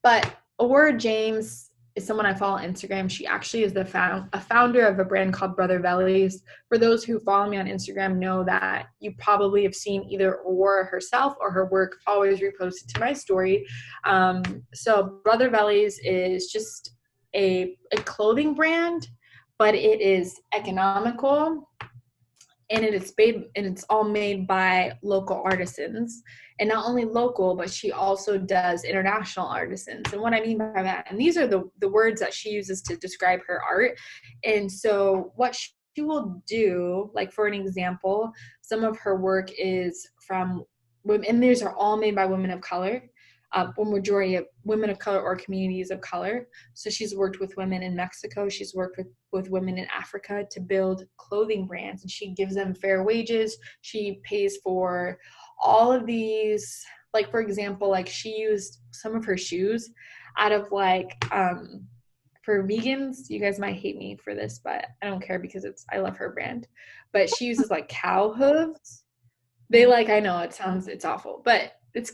[SPEAKER 2] But Aurora James is someone I follow on Instagram. She actually is a founder of a brand called Brother Vellies. For those who follow me on Instagram know that you probably have seen either Aurora herself or her work always reposted to my story. So Brother Vellies is just a clothing brand, but it is economical, and it's all made by local artisans. And not only local, but she also does international artisans. And what I mean by that, and these are the words that she uses to describe her art. And so what she will do, like for an example, some of her work is from women, and these are all made by women of color. Majority of women of color or communities of color. So she's worked with women in Mexico. She's worked with women in Africa to build clothing brands, and she gives them fair wages. She pays for all of these, like for example, like she used some of her shoes out of like for vegans, you guys might hate me for this, but I don't care because I love her brand. But she uses like cow hooves. They like, I know it's awful, but it's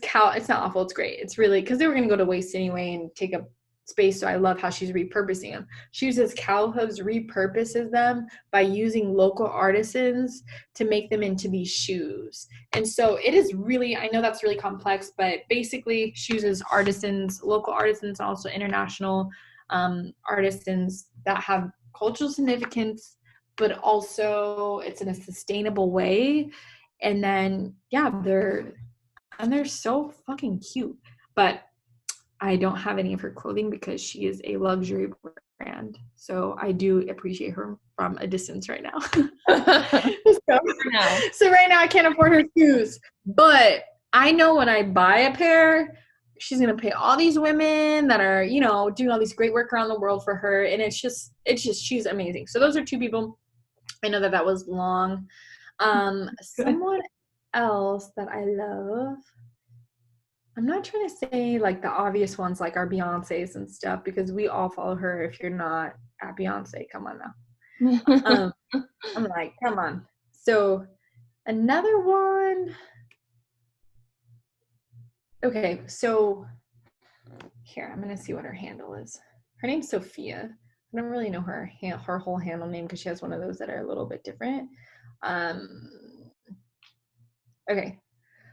[SPEAKER 2] not awful, it's great. It's really, because they were going to go to waste anyway and take up space, so I love how she's repurposing them. She uses cow hooves, repurposes them by using local artisans to make them into these shoes. And so it is really, I know that's really complex, but basically she uses artisans, local artisans, and also international artisans that have cultural significance, but also it's in a sustainable way. And then, yeah, and they're so fucking cute. But I don't have any of her clothing because she is a luxury brand. So I do appreciate her from a distance right now. So right now I can't afford her shoes. But I know when I buy a pair, she's going to pay all these women that are, you know, doing all these great work around the world for her. And it's just, she's amazing. So those are two people. I know that was long. Someone else that I love, I'm not trying to say like the obvious ones like our Beyoncé's and stuff, because we all follow her. If you're not at Beyonce, come on now. I'm like, come on. So another one. Okay, so here, I'm gonna see what her handle is. Her name's Sophia. I don't really know her whole handle name because she has one of those that are a little bit different. Okay,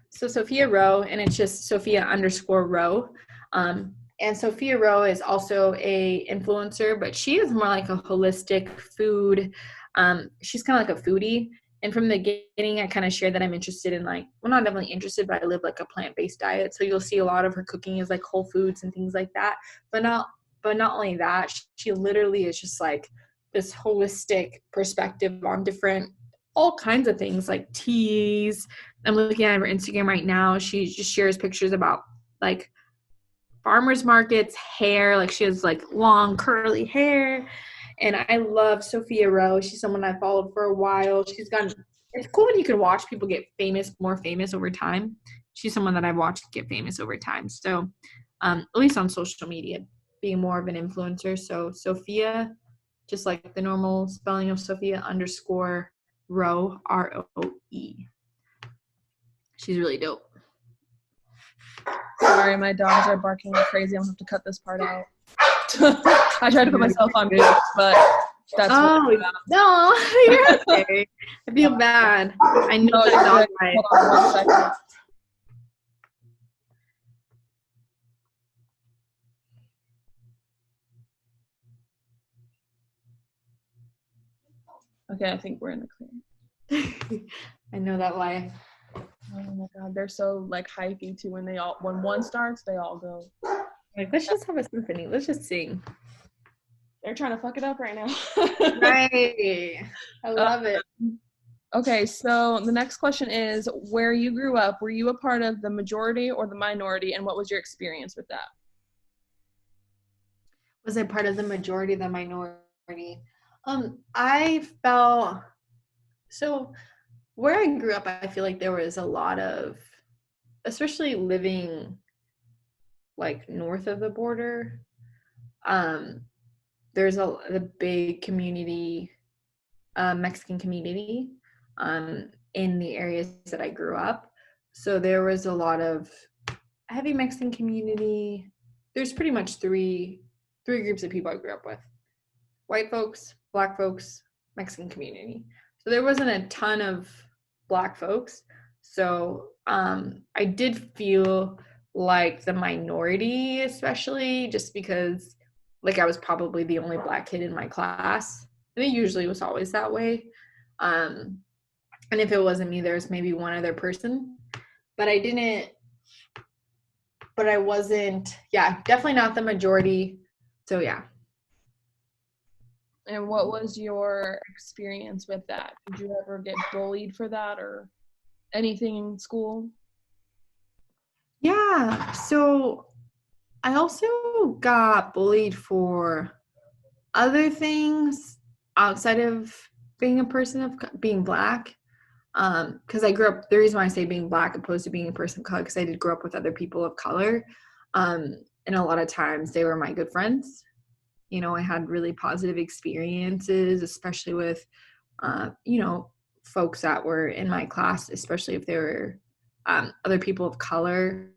[SPEAKER 2] so Sophia Rowe, and it's just Sophia_Rowe. And Sophia Rowe is also a influencer, but she is more like a holistic food. She's kind of like a foodie. And from the beginning, I kind of shared that I'm interested in like, well, not definitely interested, but I live like a plant-based diet. So you'll see a lot of her cooking is like whole foods and things like that. But not only that, she literally is just like this holistic perspective on all kinds of things like teas. I'm looking at her Instagram right now. She just shares pictures about like farmers markets, hair. Like she has like long curly hair. And I love Sophia Rowe. She's someone I followed for a while. It's cool when you can watch people get more famous over time. She's someone that I've watched get famous over time. So at least on social media, being more of an influencer. So Sophia, just like the normal spelling of Sophia _ Rowe, ROE. She's really dope.
[SPEAKER 1] Sorry, my dogs are barking like crazy. I'm gonna have to cut this part out. I tried to put myself on mute, but that's
[SPEAKER 2] no, you're okay. I feel bad. I know the dog bite.
[SPEAKER 1] Hold on 1 second. Okay, I think we're in the clear.
[SPEAKER 2] I know that life.
[SPEAKER 1] Oh my god, they're so like hypey too. When one starts, they all go.
[SPEAKER 2] Like, let's just have a symphony. Let's just sing.
[SPEAKER 1] They're trying to fuck it up right now.
[SPEAKER 2] Right. I love it.
[SPEAKER 1] Okay, so the next question is, where you grew up, were you a part of the majority or the minority, and what was your experience with that?
[SPEAKER 2] Was I part of the majority, the minority? I felt so where I grew up, I feel like there was a lot of, especially living like north of the border, there's a big community, Mexican community, in the areas that I grew up. So there was a lot of heavy Mexican community. There's pretty much three groups of people I grew up with: white folks, black folks, Mexican community. So there wasn't a ton of black folks. So I did feel like the minority, especially just because like I was probably the only black kid in my class. And it usually was always that way. And if it wasn't me, there was maybe one other person. But I wasn't, definitely not the majority. So yeah.
[SPEAKER 1] And what was your experience with that? Did you ever get bullied for that or anything in school?
[SPEAKER 2] Yeah, so I also got bullied for other things outside of being a person of being black. Because I grew up, the reason why I say being black opposed to being a person of color, because I did grow up with other people of color. And a lot of times they were my good friends. You know, I had really positive experiences, especially with, folks that were in my class, especially if they were other people of color.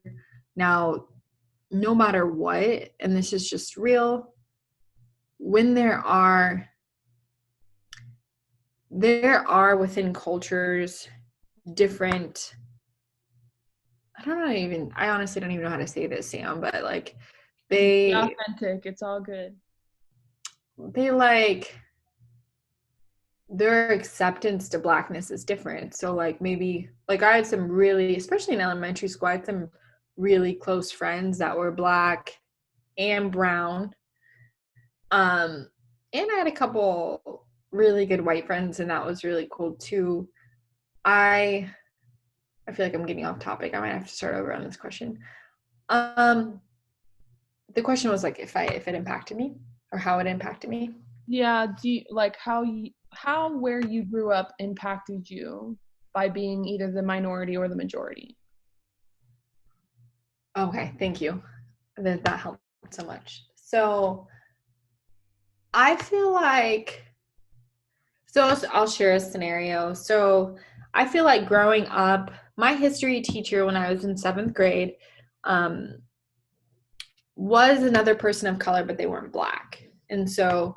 [SPEAKER 2] Now, no matter what, and this is just real, when there are within cultures different, I honestly don't even know how to say this, Sam, but like they
[SPEAKER 1] authentic, it's all good.
[SPEAKER 2] They like their acceptance to Blackness is different. So like maybe like I had some really, especially in elementary school, I had some really close friends that were Black and brown. And I had a couple really good white friends, and that was really cool too. I feel like I'm getting off topic. I might have to start over on this question. The question was like if it impacted me or how it impacted me.
[SPEAKER 1] Yeah, do you like how where you grew up impacted you by being either the minority or the majority?
[SPEAKER 2] Okay, thank you. That helped so much. So I feel like, so I'll share a scenario. So I feel like growing up, my history teacher when I was in 7th grade was another person of color, but they weren't Black. And so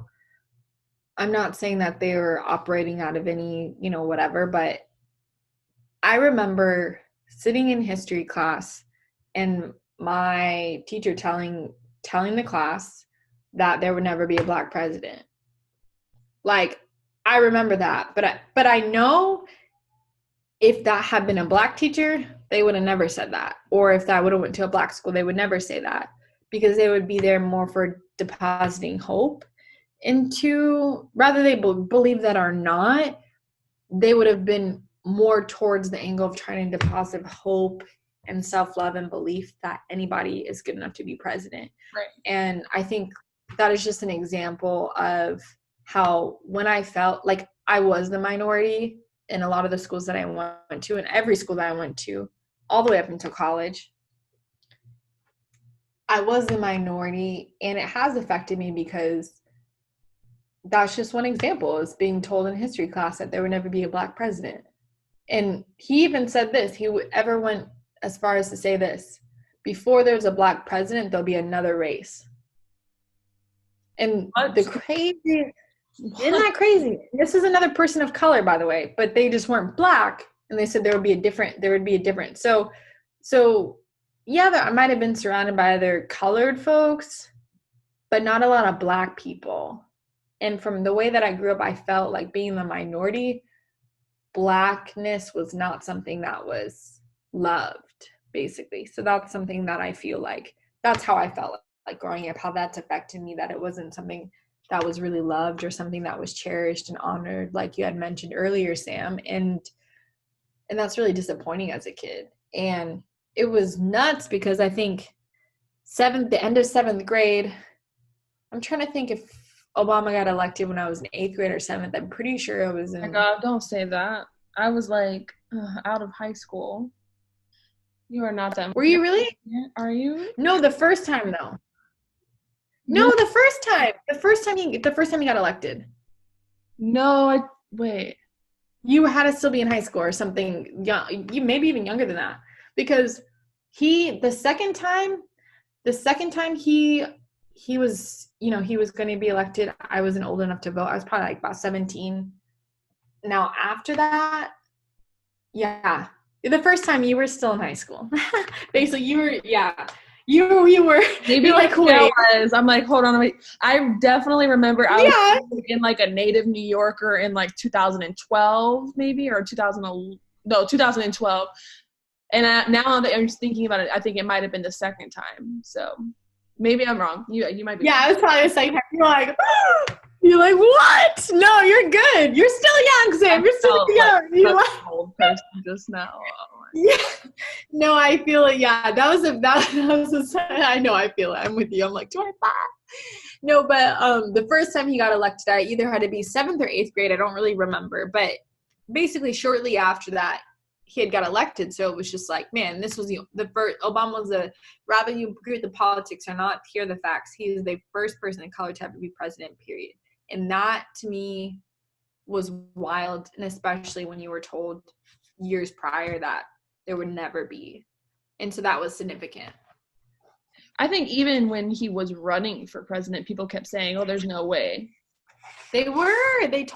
[SPEAKER 2] I'm not saying that they were operating out of any, whatever, but I remember sitting in history class and my teacher telling the class that there would never be a Black president. Like, I remember that, but I know if that had been a Black teacher, they would have never said that. Or if that would have went to a Black school, they would never say that, because they would be there more for depositing hope into, rather they believe that or not, they would have been more towards the angle of trying to deposit hope and self-love and belief that anybody is good enough to be president.
[SPEAKER 1] Right.
[SPEAKER 2] And I think that is just an example of how when I felt like I was the minority in a lot of the schools that I went to, and every school that I went to, all the way up until college, I was the minority, and it has affected me because that's just one example, is being told in history class that there would never be a Black president. And he even said this, he ever went as far as to say this: before there's a Black president, there'll be another race. And
[SPEAKER 1] What?
[SPEAKER 2] the crazy, isn't that crazy? This is another person of color, by the way, but they just weren't Black, and they said there would be a different. So yeah, I might have been surrounded by other colored folks, but not a lot of Black people. And from the way that I grew up, I felt like being the minority, Blackness was not something that was loved, basically. So that's something that I feel like, that's how I felt like growing up, how that's affected me, that it wasn't something that was really loved or something that was cherished and honored, like you had mentioned earlier, Sam. And that's really disappointing as a kid. And it was nuts because I think the end of 7th grade, I'm trying to think if Obama got elected when I was in 8th grade or 7th. I'm pretty sure it was in.
[SPEAKER 1] Oh my God, don't say that. I was like out of high school. You are not that.
[SPEAKER 2] Were you really?
[SPEAKER 1] Are you?
[SPEAKER 2] No, the first time though. No, the first time. The first time he got elected.
[SPEAKER 1] No, wait.
[SPEAKER 2] You had to still be in high school or something. Young, you maybe even younger than that, because the second time he was, he was going to be elected, I wasn't old enough to vote. I was probably like about 17. Now after that, yeah, the first time you were still in high school. Basically, you were, yeah. You were.
[SPEAKER 1] Maybe like who it was. I'm like, hold on, wait. I definitely remember I was in like a native New Yorker in like 2012, maybe, or 2012. And now that I'm thinking about it, I think it might have been the second time. So maybe I'm wrong. You might be.
[SPEAKER 2] Yeah, I was probably the second time. You're like, what? No, you're good. You're still young, Sam. You're still young. You're like
[SPEAKER 1] an old person just now.
[SPEAKER 2] Yeah. No, I feel it. Yeah, that was I know, I feel it. I'm with you. I'm like 25. No, but the first time he got elected, I either had to be 7th or 8th grade. I don't really remember, but basically shortly after that, he had got elected. So it was just like, man, this was the first. Obama was rather you agree with the politics or not, hear the facts, he is the first person of color to ever be president, period. And that to me was wild, and especially when you were told years prior that there would never be. And so that was significant.
[SPEAKER 1] I think even when he was running for president, people kept saying, oh, there's no way.
[SPEAKER 2] They were saying,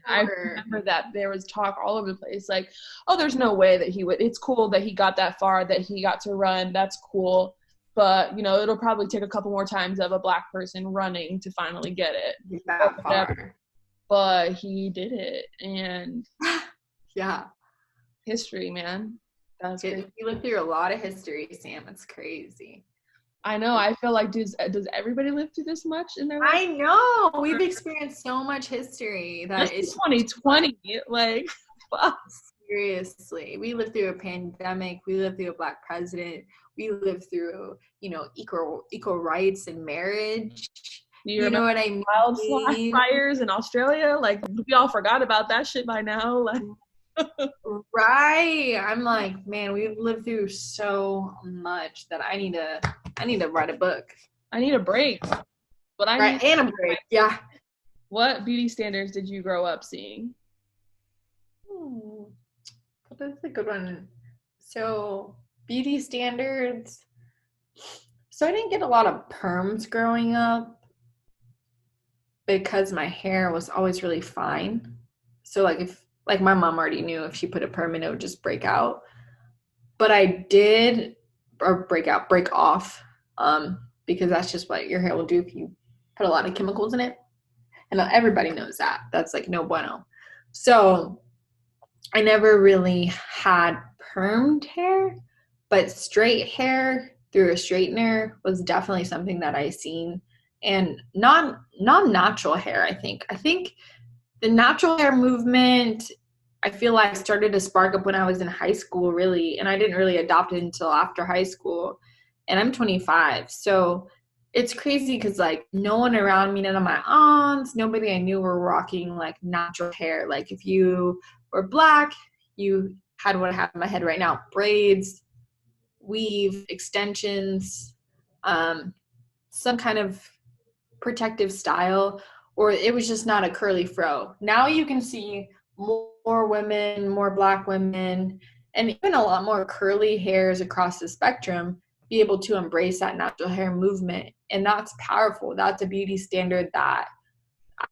[SPEAKER 1] I remember that there was talk all over the place, like, oh, there's no way that he would. It's cool that he got that far, that he got to run. That's cool. But, it'll probably take a couple more times of a Black person running to finally get it.
[SPEAKER 2] That far.
[SPEAKER 1] but he did it, and
[SPEAKER 2] yeah,
[SPEAKER 1] history, man. That's crazy.
[SPEAKER 2] We lived through a lot of history, Sam. It's crazy.
[SPEAKER 1] I know. I feel like does everybody live through this much in their life?
[SPEAKER 2] I know. We've experienced so much history that
[SPEAKER 1] it's 2020. Like, fuck.
[SPEAKER 2] Seriously, we lived through a pandemic. We lived through a black president. We lived through, equal rights and marriage. You know what I mean?
[SPEAKER 1] Wildfires in Australia. Like, we all forgot about that shit by now. Like,
[SPEAKER 2] right. I'm like, man, we've lived through so much that I need to write a book.
[SPEAKER 1] I need a break. But
[SPEAKER 2] and a break. Yeah.
[SPEAKER 1] What beauty standards did you grow up seeing?
[SPEAKER 2] That's a good one. So, beauty standards. So, I didn't get a lot of perms growing up because my hair was always really fine. So, like my mom already knew if she put a perm in, it would just break out. But I did, or break off, because that's just what your hair will do if you put a lot of chemicals in it. And everybody knows that. That's like no bueno. So, I never really had permed hair, but straight hair through a straightener was definitely something that I seen. And non-natural hair, I think. I think the natural hair movement, I feel like started to spark up when I was in high school, really. And I didn't really adopt it until after high school. And I'm 25. So it's crazy because, like, no one around me, none of my aunts, nobody I knew were rocking, like, natural hair. Like, if you were black, you had what I have in my head right now: braids, weave, extensions, some kind of protective style, or it was just not a curly fro. Now you can see more women, more black women, and even a lot more curly hairs across the spectrum be able to embrace that natural hair movement. And that's powerful. That's a beauty standard that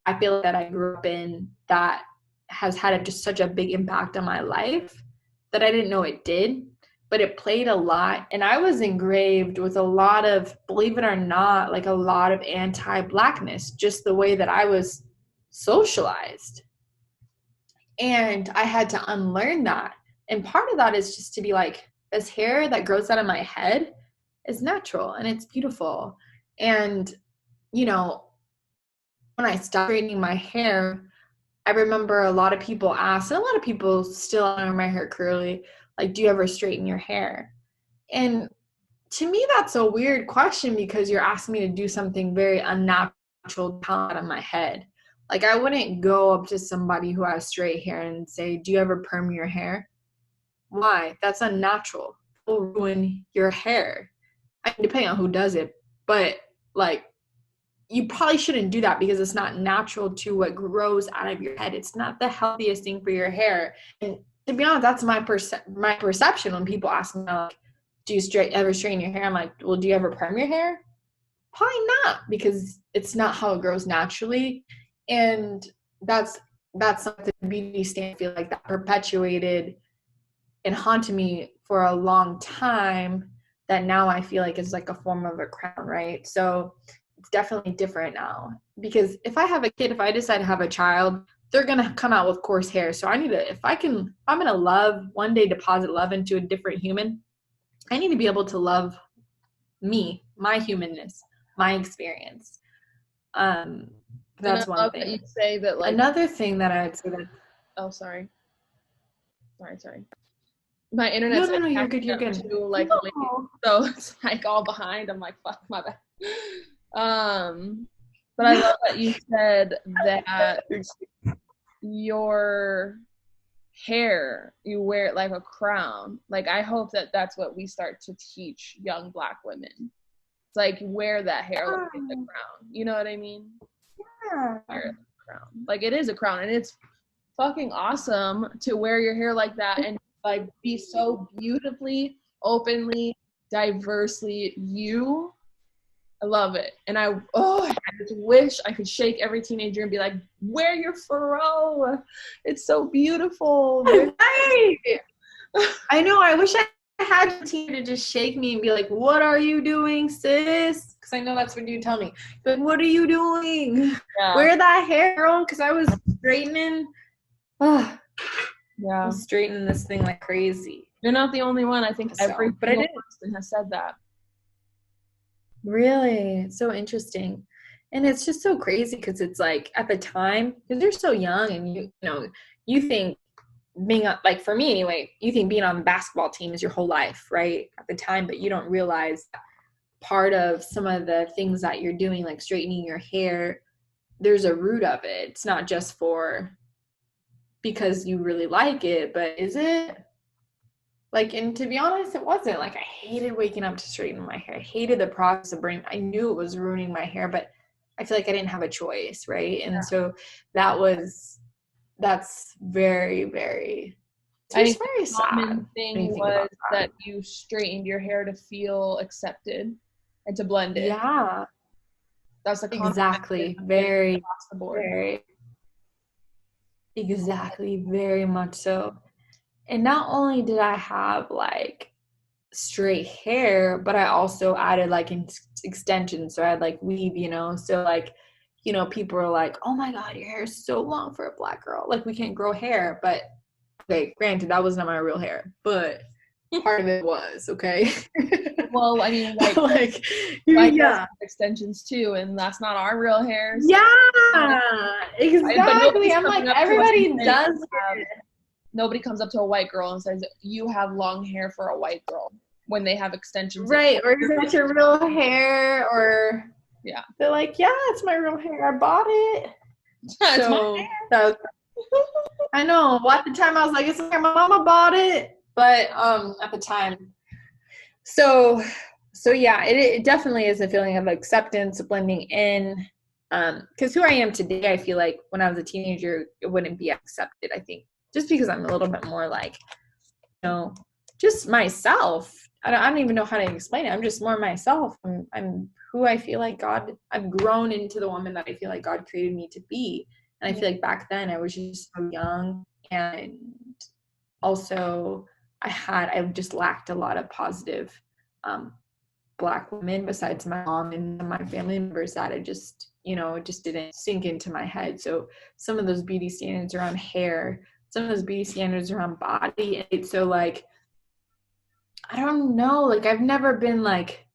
[SPEAKER 2] I feel that I grew up in that has had just such a big impact on my life that I didn't know it did, but it played a lot. And I was engraved with a lot of, believe it or not, like a lot of anti-blackness, just the way that I was socialized. And I had to unlearn that. And part of that is just to be like, this hair that grows out of my head is natural and it's beautiful. And, when I stopped straightening my hair, I remember a lot of people ask, and a lot of people still are my hair curly, like, do you ever straighten your hair? And to me, that's a weird question because you're asking me to do something very unnatural out of my head. Like, I wouldn't go up to somebody who has straight hair and say, do you ever perm your hair? Why? That's unnatural. It will ruin your hair. I mean, depending on who does it, but like, you probably shouldn't do that because it's not natural to what grows out of your head. It's not the healthiest thing for your hair. And to be honest, that's my perception when people ask me, like, do you ever straighten your hair? I'm like, well, do you ever perm your hair? Probably not, because it's not how it grows naturally. And that's something beauty stand, I feel like that perpetuated and haunted me for a long time, that now I feel like is like a form of a crown, right? So it's definitely different now, because if I have a kid, if I decide to have a child, they're going to come out with coarse hair. So I need to, if I'm going to one day deposit love into a different human, I need to be able to love me, my humanness, my experience. That's one thing.
[SPEAKER 1] That you say that, like,
[SPEAKER 2] another thing that I would say that.
[SPEAKER 1] Oh, sorry. My internet's
[SPEAKER 2] no, you're good.
[SPEAKER 1] too, like, no. So it's like all behind. I'm like, fuck, my bad. But I love that you said that your hair, you wear it like a crown. Like, I hope that that's what we start to teach young black women. It's like, wear that hair like a crown. You know what I mean?
[SPEAKER 2] Yeah.
[SPEAKER 1] Wear it like a crown. Like, it is a crown, and it's fucking awesome to wear your hair like that and, like, be so beautifully, openly, diversely you. I love it. And I just wish I could shake every teenager and be like, wear your furrow. It's so beautiful.
[SPEAKER 2] Right. I know. I wish I had a teen to just shake me and be like, what are you doing, sis? Because I know that's what you tell me. But what are you doing?
[SPEAKER 1] Yeah.
[SPEAKER 2] Wear that hair, girl. Because I was straightening. Oh,
[SPEAKER 1] Yeah.
[SPEAKER 2] I'm straightening this thing like crazy.
[SPEAKER 1] You're not the only one. I think every
[SPEAKER 2] but I did.
[SPEAKER 1] person has said that.
[SPEAKER 2] Really? It's so interesting. And it's just so crazy because it's like at the time, because you're so young and you know, you think being like, for me anyway, you think being on the basketball team is your whole life, right? At the time, but you don't realize part of some of the things that you're doing, like straightening your hair, there's a root of it. It's not just for because you really like it, but is it? Like, and to be honest, it wasn't. Like, I hated waking up to straighten my hair. I hated the process of braiding. I knew it was ruining my hair, but I feel like I didn't have a choice, right? And so that's very, very,
[SPEAKER 1] I think
[SPEAKER 2] very
[SPEAKER 1] the common
[SPEAKER 2] sad.
[SPEAKER 1] thing was that you straightened your hair to feel accepted and to blend in.
[SPEAKER 2] Yeah.
[SPEAKER 1] That's the common
[SPEAKER 2] exactly. Very,
[SPEAKER 1] across the board.
[SPEAKER 2] very, exactly. Very much so. And not only did I have like straight hair, but I also added like extensions. So I had like weave, you know, so like, you know, people are like, oh my God, your hair is so long for a Black girl. Like we can't grow hair. But okay, granted, that was not my real hair, but part of it was, okay.
[SPEAKER 1] Well, I mean, like,
[SPEAKER 2] like
[SPEAKER 1] yeah, extensions too, and that's not our real hairs.
[SPEAKER 2] Yeah, exactly. I'm like, everybody does it.
[SPEAKER 1] Nobody comes up to a white girl and says, you have long hair for a white girl, when they have extensions.
[SPEAKER 2] Right, or is that your real hair? Or
[SPEAKER 1] yeah,
[SPEAKER 2] they're like, yeah, it's my real hair. I bought it.
[SPEAKER 1] It's
[SPEAKER 2] so
[SPEAKER 1] my hair.
[SPEAKER 2] I know. Well, at the time I was like, it's my mama bought it. But at the time. So yeah, it definitely is a feeling of acceptance, blending in. Because who I am today, I feel like when I was a teenager, it wouldn't be accepted, I think. Just because I'm a little bit more like, you know, just myself. I don't even know how to explain it. I'm just more myself. I'm who I feel like I've grown into the woman that I feel like God created me to be. And I feel like back then I was just so young, and also I just lacked a lot of positive Black women besides my mom and my family members that I just, you know, it just didn't sink into my head. So some of those beauty standards around hair, some of those beauty standards around body. And so like, I don't know, like I've never been like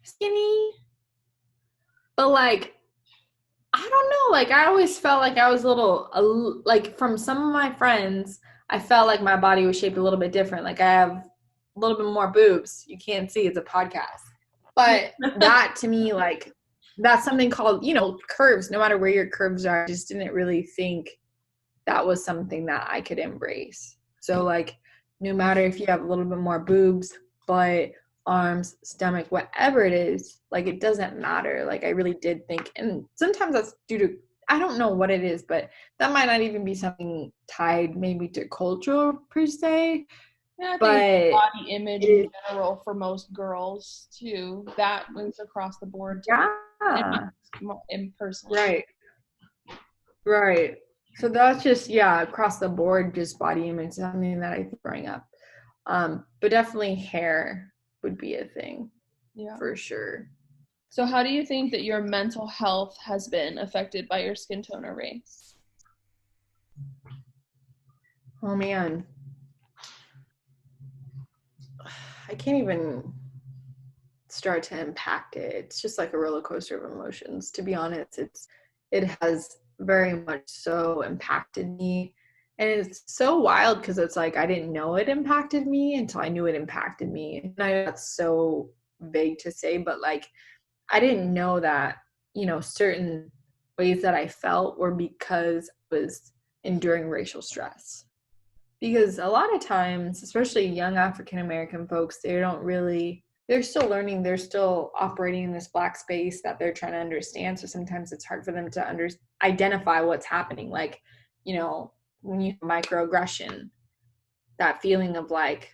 [SPEAKER 2] skinny, but like, I don't know, like I always felt like I was like from some of my friends, I felt like my body was shaped a little bit different. Like I have a little bit more boobs. You can't see, it's a podcast. But that to me, like, that's something called, you know, curves. No matter where your curves are, I just didn't really think that was something that I could embrace. So like, no matter if you have a little bit more boobs, butt, arms, stomach, whatever it is, like it doesn't matter. Like I really did think, and sometimes that's due to, I don't know what it is, but that might not even be something tied maybe to culture per se.
[SPEAKER 1] Yeah, I think body image in general for most girls too. That moves across the board too.
[SPEAKER 2] Yeah.
[SPEAKER 1] In person.
[SPEAKER 2] Right. So that's just, yeah, across the board, just body image, something that I think growing up. But definitely hair would be a thing. Yeah. For sure.
[SPEAKER 1] So how do you think that your mental health has been affected by your skin tone or race?
[SPEAKER 2] Oh man. I can't even start to impact it. It's just like a roller coaster of emotions. To be honest, it has very much so impacted me. And it's so wild because it's like I didn't know it impacted me until I knew it impacted me. And I know that's so vague to say, but like I didn't know that, you know, certain ways that I felt were because I was enduring racial stress. Because a lot of times, especially young African American folks, they're still learning, they're still operating in this Black space that they're trying to understand. So sometimes it's hard for them to identify what's happening. Like, you know, when you have microaggression, that feeling of like,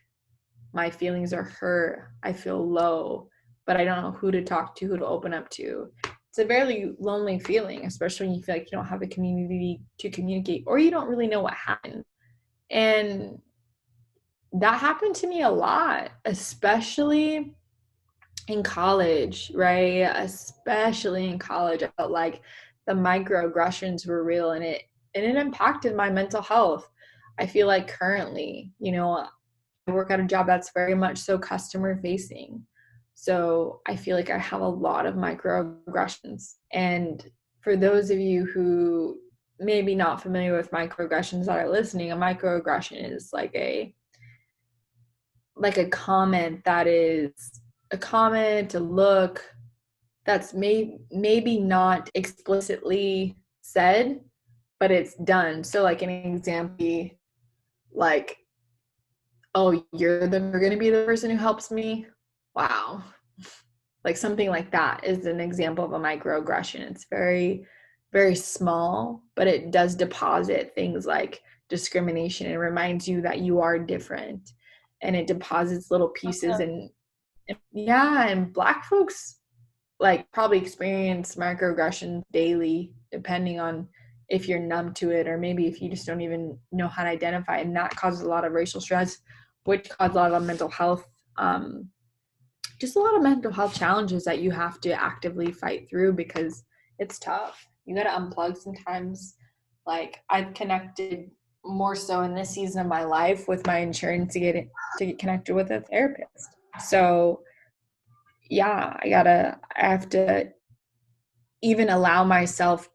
[SPEAKER 2] my feelings are hurt, I feel low, but I don't know who to talk to, who to open up to. It's a very lonely feeling, especially when you feel like you don't have a community to communicate, or you don't really know what happened. And that happened to me a lot, especially in college, right? Especially in college. I felt like the microaggressions were real, and it impacted my mental health. I feel like currently, you know, I work at a job that's very much so customer facing. So I feel like I have a lot of microaggressions. And for those of you who may be not familiar with microaggressions that are listening, a microaggression is like a comment that is a comment, a look that's maybe not explicitly said, but it's done. So like an example, like, oh, you're going to be the person who helps me? Wow. Like something like that is an example of a microaggression. It's very, very small, but it does deposit things like discrimination. It reminds you that you are different, and it deposits little pieces. And yeah, and Black folks like probably experience microaggressions daily, depending on if you're numb to it, or maybe if you just don't even know how to identify it. And that causes a lot of racial stress, which causes a lot of mental health, just a lot of mental health challenges that you have to actively fight through, because it's tough. You got to unplug sometimes. Like, I've connected more so in this season of my life with my insurance to get connected with a therapist. So yeah, I have to even allow myself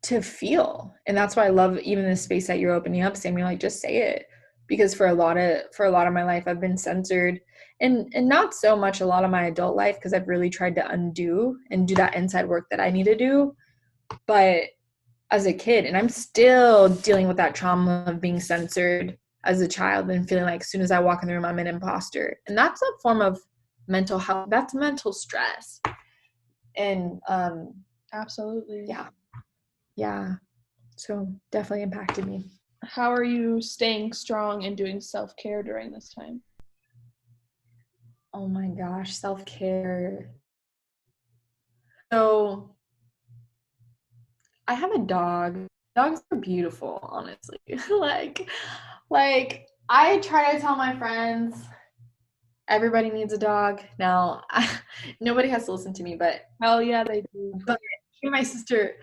[SPEAKER 2] to feel. And that's why I love even the space that you're opening up, Samuel. Like, just say it. Because for a lot of my life, I've been censored, and not so much a lot of my adult life, because I've really tried to undo and do that inside work that I need to do. But as a kid, and I'm still dealing with that trauma of being censored as a child and feeling like as soon as I walk in the room, I'm an imposter. And that's a form of mental health. That's mental stress. And
[SPEAKER 1] absolutely.
[SPEAKER 2] Yeah. So definitely impacted me.
[SPEAKER 1] How are you staying strong and doing self-care during this time?
[SPEAKER 2] Oh my gosh, self-care. So I have a dog. Dogs are beautiful, honestly. like I try to tell my friends everybody needs a dog. Now, nobody has to listen to me, but
[SPEAKER 1] hell yeah, they do.
[SPEAKER 2] But me and my sister,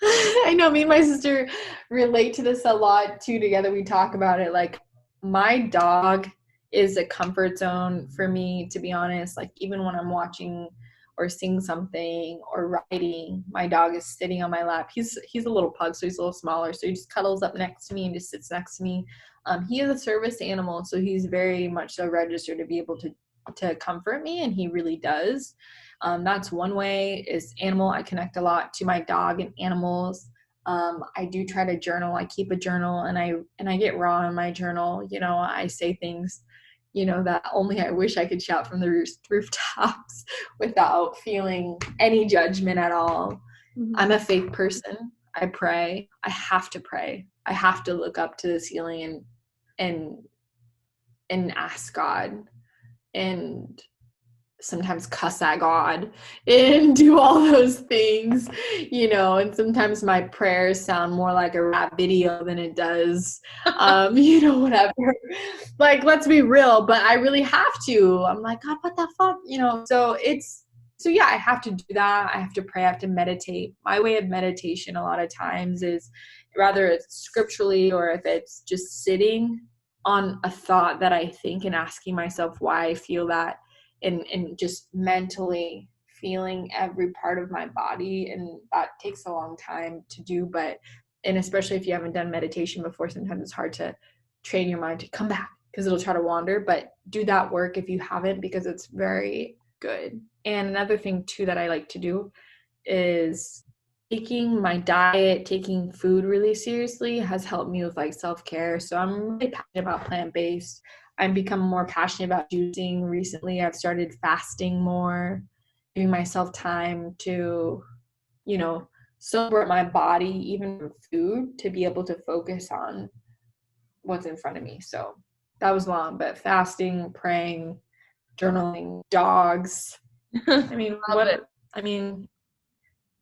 [SPEAKER 2] I know me and my sister relate to this a lot too. Together we talk about it. Like, my dog is a comfort zone for me, to be honest. Like, even when I'm watching or seeing something or writing, my dog is sitting on my lap. He's a little pug, so he's a little smaller, so he just cuddles up next to me and just sits next to me. He is a service animal, so he's very much so registered to be able to comfort me, and he really does. That's one way, is animal. I connect a lot to my dog and animals. I do try to journal. I keep a journal, and I get raw in my journal. You know, I say things, you know, that only I wish I could shout from the rooftops without feeling any judgment at all. Mm-hmm. I'm a faith person. I pray. I have to pray. I have to look up to the ceiling and ask God, and sometimes cuss at God and do all those things, you know. And sometimes my prayers sound more like a rap video than it does, you know, whatever. Like, let's be real, but I really have to. I'm like, God, what the fuck, you know? So yeah, I have to do that. I have to pray. I have to meditate. My way of meditation a lot of times is, rather it's scripturally, or if it's just sitting on a thought that I think and asking myself why I feel that, and just mentally feeling every part of my body. And that takes a long time to do, and especially if you haven't done meditation before, sometimes it's hard to train your mind to come back, because it'll try to wander. But do that work if you haven't, because it's very good. And another thing too that I like to do is taking my diet, taking food really seriously has helped me with like self-care. So I'm really passionate about plant-based. I'm becoming more passionate about juicing recently. I've started fasting more, giving myself time to, you know, sober up my body, even from food, to be able to focus on what's in front of me. So that was long, but fasting, praying, journaling, dogs.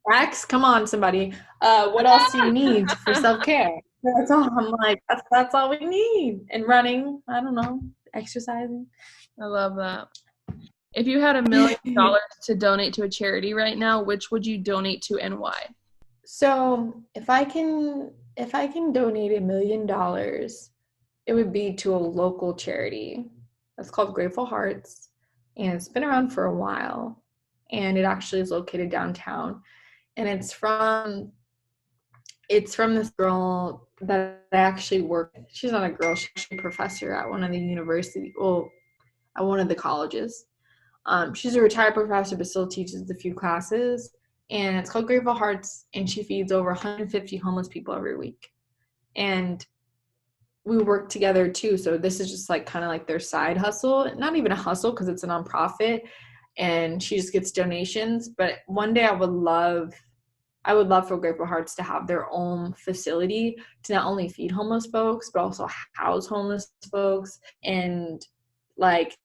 [SPEAKER 2] Max, come on, somebody. What else do you need for self-care? That's all. I'm like, that's all we need. And running, I don't know, exercising.
[SPEAKER 1] I love that. If you had $1 million to donate to a charity right now, which would you donate to and why?
[SPEAKER 2] So if I can donate $1 million, it would be to a local charity. That's called Grateful Hearts, and it's been around for a while. And it actually is located downtown. And it's from this girl that I actually work with. She's not a girl, she's actually a professor at one of the at one of the colleges. She's a retired professor but still teaches a few classes. And it's called Grateful Hearts, and she feeds over 150 homeless people every week. And we work together too. So this is just like kind of like their side hustle. Not even a hustle because it's a nonprofit and she just gets donations. But one day I would love for Grateful Hearts to have their own facility to not only feed homeless folks, but also house homeless folks and like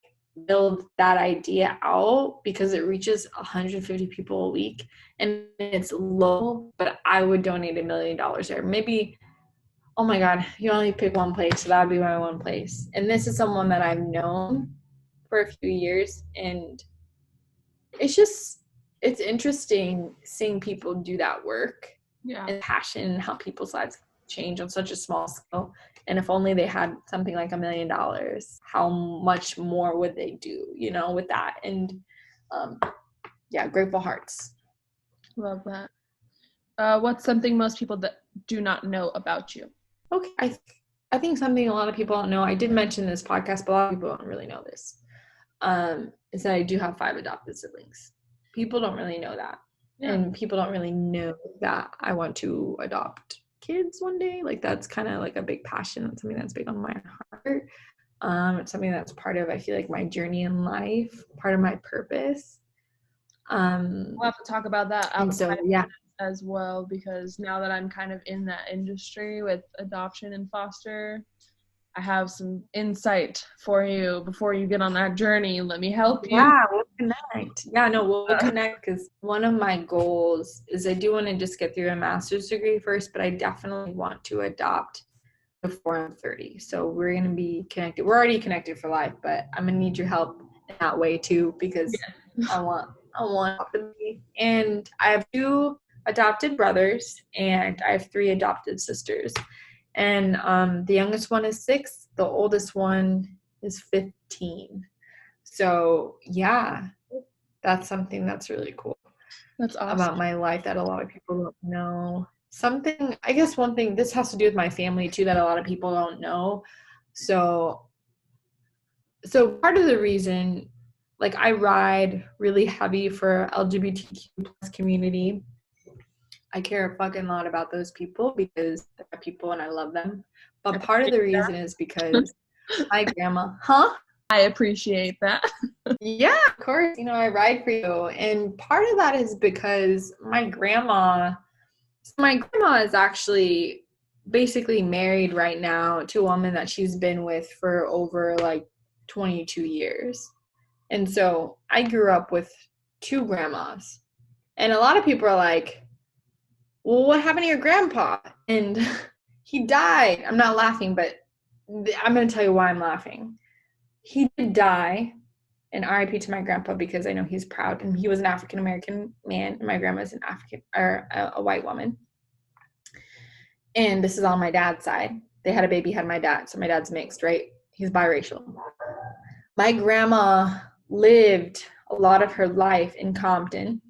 [SPEAKER 2] build that idea out, because it reaches 150 people a week and it's low, but I would donate $1 million there. Maybe, oh my God, you only pick one place, so that would be my one place. And this is someone that I've known for a few years, and it's interesting seeing people do that work.
[SPEAKER 1] Yeah.
[SPEAKER 2] And passion and how people's lives change on such a small scale. And if only they had something like $1 million, how much more would they do, with that? And Grateful Hearts.
[SPEAKER 1] Love that. What's something most people that do not know about you?
[SPEAKER 2] Okay, I think something a lot of people don't know, I did mention this podcast, but a lot of people don't really know this, is that I do have 5 adopted siblings. People don't really know that. Yeah. And people don't really know that I want to adopt kids one day. Like, that's kind of like a big passion. That's something that's big on my heart. It's something that's part of, I feel like, my journey in life, part of my purpose.
[SPEAKER 1] We'll have to talk about that outside as well, because now that I'm kind of in that industry with adoption and foster, I have some insight for you before you get on that journey. Let me help you.
[SPEAKER 2] Yeah, we'll connect. We'll connect, because one of my goals is I do want to just get through a master's degree first, but I definitely want to adopt before I'm 30. So we're going to be connected. We're already connected for life, but I'm going to need your help in that way too, because I want to be. And I have 2 adopted brothers and I have 3 adopted sisters. And the youngest one is 6. The oldest one is 15. So, that's something that's really cool.
[SPEAKER 1] That's awesome.
[SPEAKER 2] About my life that a lot of people don't know. One thing, this has to do with my family too, that a lot of people don't know. So part of the reason, like, I ride really heavy for LGBTQ plus community. I care a fucking lot about those people because they're people and I love them. But part of the reason is because my grandma,
[SPEAKER 1] I appreciate that.
[SPEAKER 2] Yeah, of course. I ride for you. And part of that is because my grandma is actually basically married right now to a woman that she's been with for over like 22 years. And so I grew up with 2 grandmas. And a lot of people are like, well, what happened to your grandpa? And he died. I'm not laughing, but I'm going to tell you why I'm laughing. He did die, and RIP to my grandpa, because I know he's proud, and he was an African-American man, and my grandma's a white woman. And this is on my dad's side. They had a baby, had my dad, so my dad's mixed, right? He's biracial. My grandma lived a lot of her life in Compton.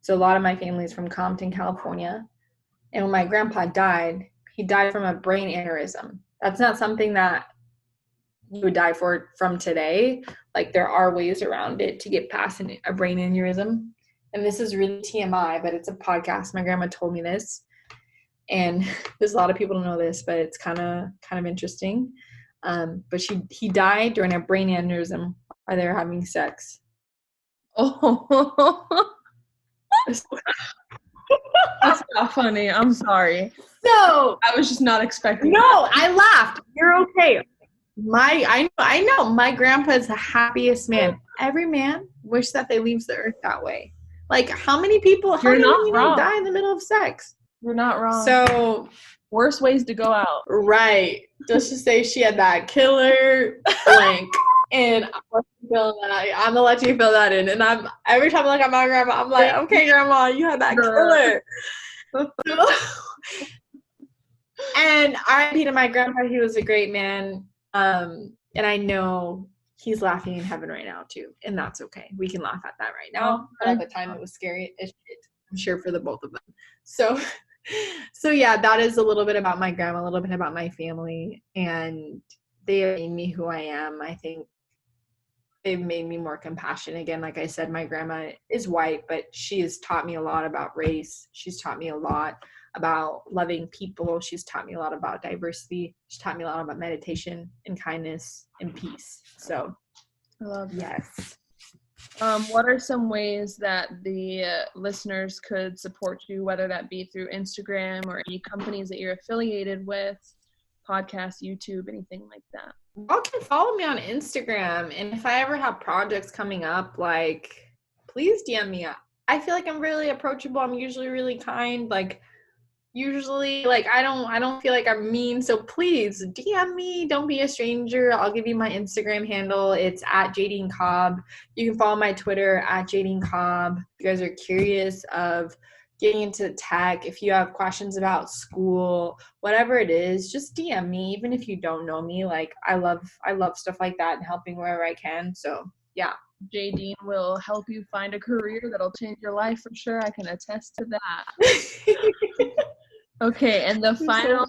[SPEAKER 2] So a lot of my family is from Compton, California. And when my grandpa died, he died from a brain aneurysm. That's not something that you would die from today. Like, there are ways around it to get past a brain aneurysm. And this is really TMI, but it's a podcast. My grandma told me this. And there's a lot of people don't know this, but it's kind of interesting. But he died during a brain aneurysm while they were having sex.
[SPEAKER 1] Oh. That's not funny. I'm sorry.
[SPEAKER 2] So
[SPEAKER 1] I was just not expecting
[SPEAKER 2] No,
[SPEAKER 1] that.
[SPEAKER 2] I laughed. You're okay. I know my grandpa is the happiest man. Every man wishes that they leave the earth that way. Like, how many people die in the middle of sex?
[SPEAKER 1] You're not wrong.
[SPEAKER 2] So,
[SPEAKER 1] worst ways to go out.
[SPEAKER 2] Right. Just to say she had that killer blank. And I'm gonna let you fill that in. And every time I look at my grandma, I'm like, okay, grandma, you had that killer. And R.I.P. to my grandpa, he was a great man. And I know he's laughing in heaven right now too, and that's okay. We can laugh at that right now. But at the time, it was scary as shit, I'm sure, for the both of them. So yeah, that is a little bit about my grandma, a little bit about my family, and they have made me who I am. I think they've made me more compassionate. Again, like I said, my grandma is white, but she has taught me a lot about race. She's taught me a lot about loving people. She's taught me a lot about diversity. She's taught me a lot about meditation and kindness and peace. So,
[SPEAKER 1] I love that.
[SPEAKER 2] yes.
[SPEAKER 1] What are some ways that the listeners could support you, whether that be through Instagram or any companies that you're affiliated with, podcasts, YouTube, anything like that?
[SPEAKER 2] Y'all can follow me on Instagram, and if I ever have projects coming up, like, please DM me. I feel like I'm really approachable. I'm usually really kind. Like, usually, like, I don't feel like I'm mean. So please DM me. Don't be a stranger. I'll give you my Instagram handle. It's at Jaideen Cobb. You can follow my Twitter at Jaideen Cobb. If you guys are curious of getting into tech, if you have questions about school, whatever it is, just DM me. Even if you don't know me, like, I love stuff like that and helping wherever I can. So yeah.
[SPEAKER 1] Jaideen will help you find a career that'll change your life for sure. I can attest to that. Okay, and the final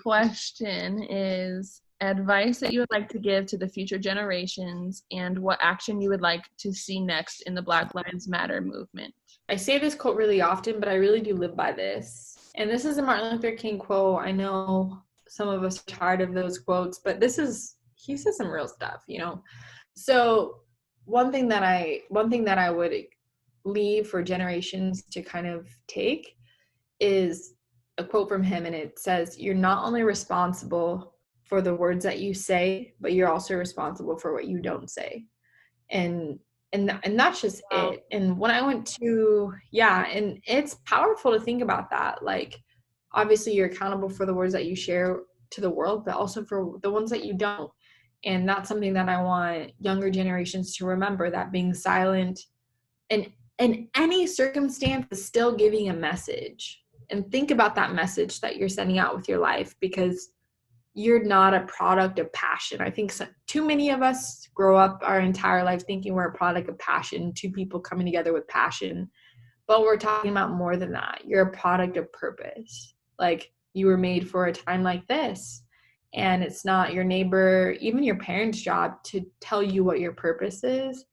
[SPEAKER 1] question is advice that you would like to give to the future generations and what action you would like to see next in the Black Lives Matter movement.
[SPEAKER 2] I say this quote really often, but I really do live by this. And this is a Martin Luther King quote. I know some of us are tired of those quotes, but he says some real stuff, you know? So one thing that I would leave for generations to kind of take is a quote from him, and it says, "You're not only responsible for the words that you say, but you're also responsible for what you don't say." And that's just it. And when I went to, and it's powerful to think about that. Like, obviously you're accountable for the words that you share to the world, but also for the ones that you don't. And that's something that I want younger generations to remember, that being silent in any circumstance is still giving a message. And think about that message that you're sending out with your life, because you're not a product of passion. I think too many of us grow up our entire life thinking we're a product of passion, two people coming together with passion. But we're talking about more than that. You're a product of purpose. Like, you were made for a time like this. And it's not your neighbor, even your parents' job to tell you what your purpose is.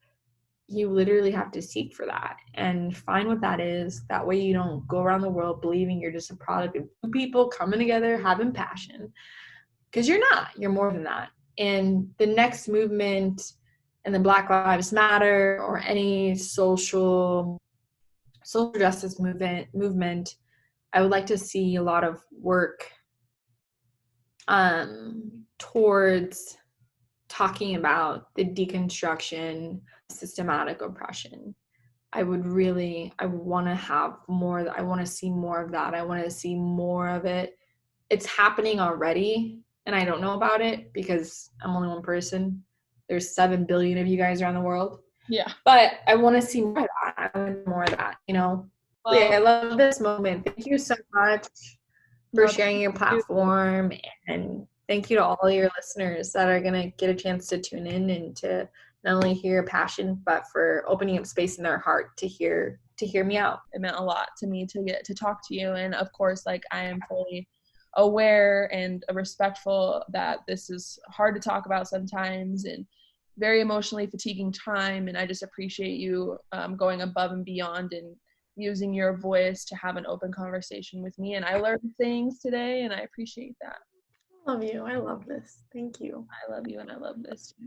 [SPEAKER 2] You literally have to seek for that and find what that is. That way you don't go around the world believing you're just a product of two people coming together, having passion. Because you're not. You're more than that. And the next movement, and the Black Lives Matter or any social justice movement, I would like to see a lot of work towards talking about the deconstruction, systematic oppression. I want to have more. I want to see more of that. I want to see more of it. It's happening already, and I don't know about it because I'm only one person. There's 7 billion of you guys around the world.
[SPEAKER 1] Yeah.
[SPEAKER 2] But I want to see more of that. I want more of that, you know? Well, yeah, I love this moment. Thank you so much for sharing your platform, and thank you to all your listeners that are going to get a chance to tune in and to not only hear your passion, but for opening up space in their heart to hear me out.
[SPEAKER 1] It meant a lot to me to get to talk to you. And of course, like, I am fully aware and respectful that this is hard to talk about sometimes and very emotionally fatiguing time. And I just appreciate you going above and beyond and using your voice to have an open conversation with me. And I learned things today, and I appreciate that.
[SPEAKER 2] I love you. I love this. Thank you.
[SPEAKER 1] I love you, and I love this too.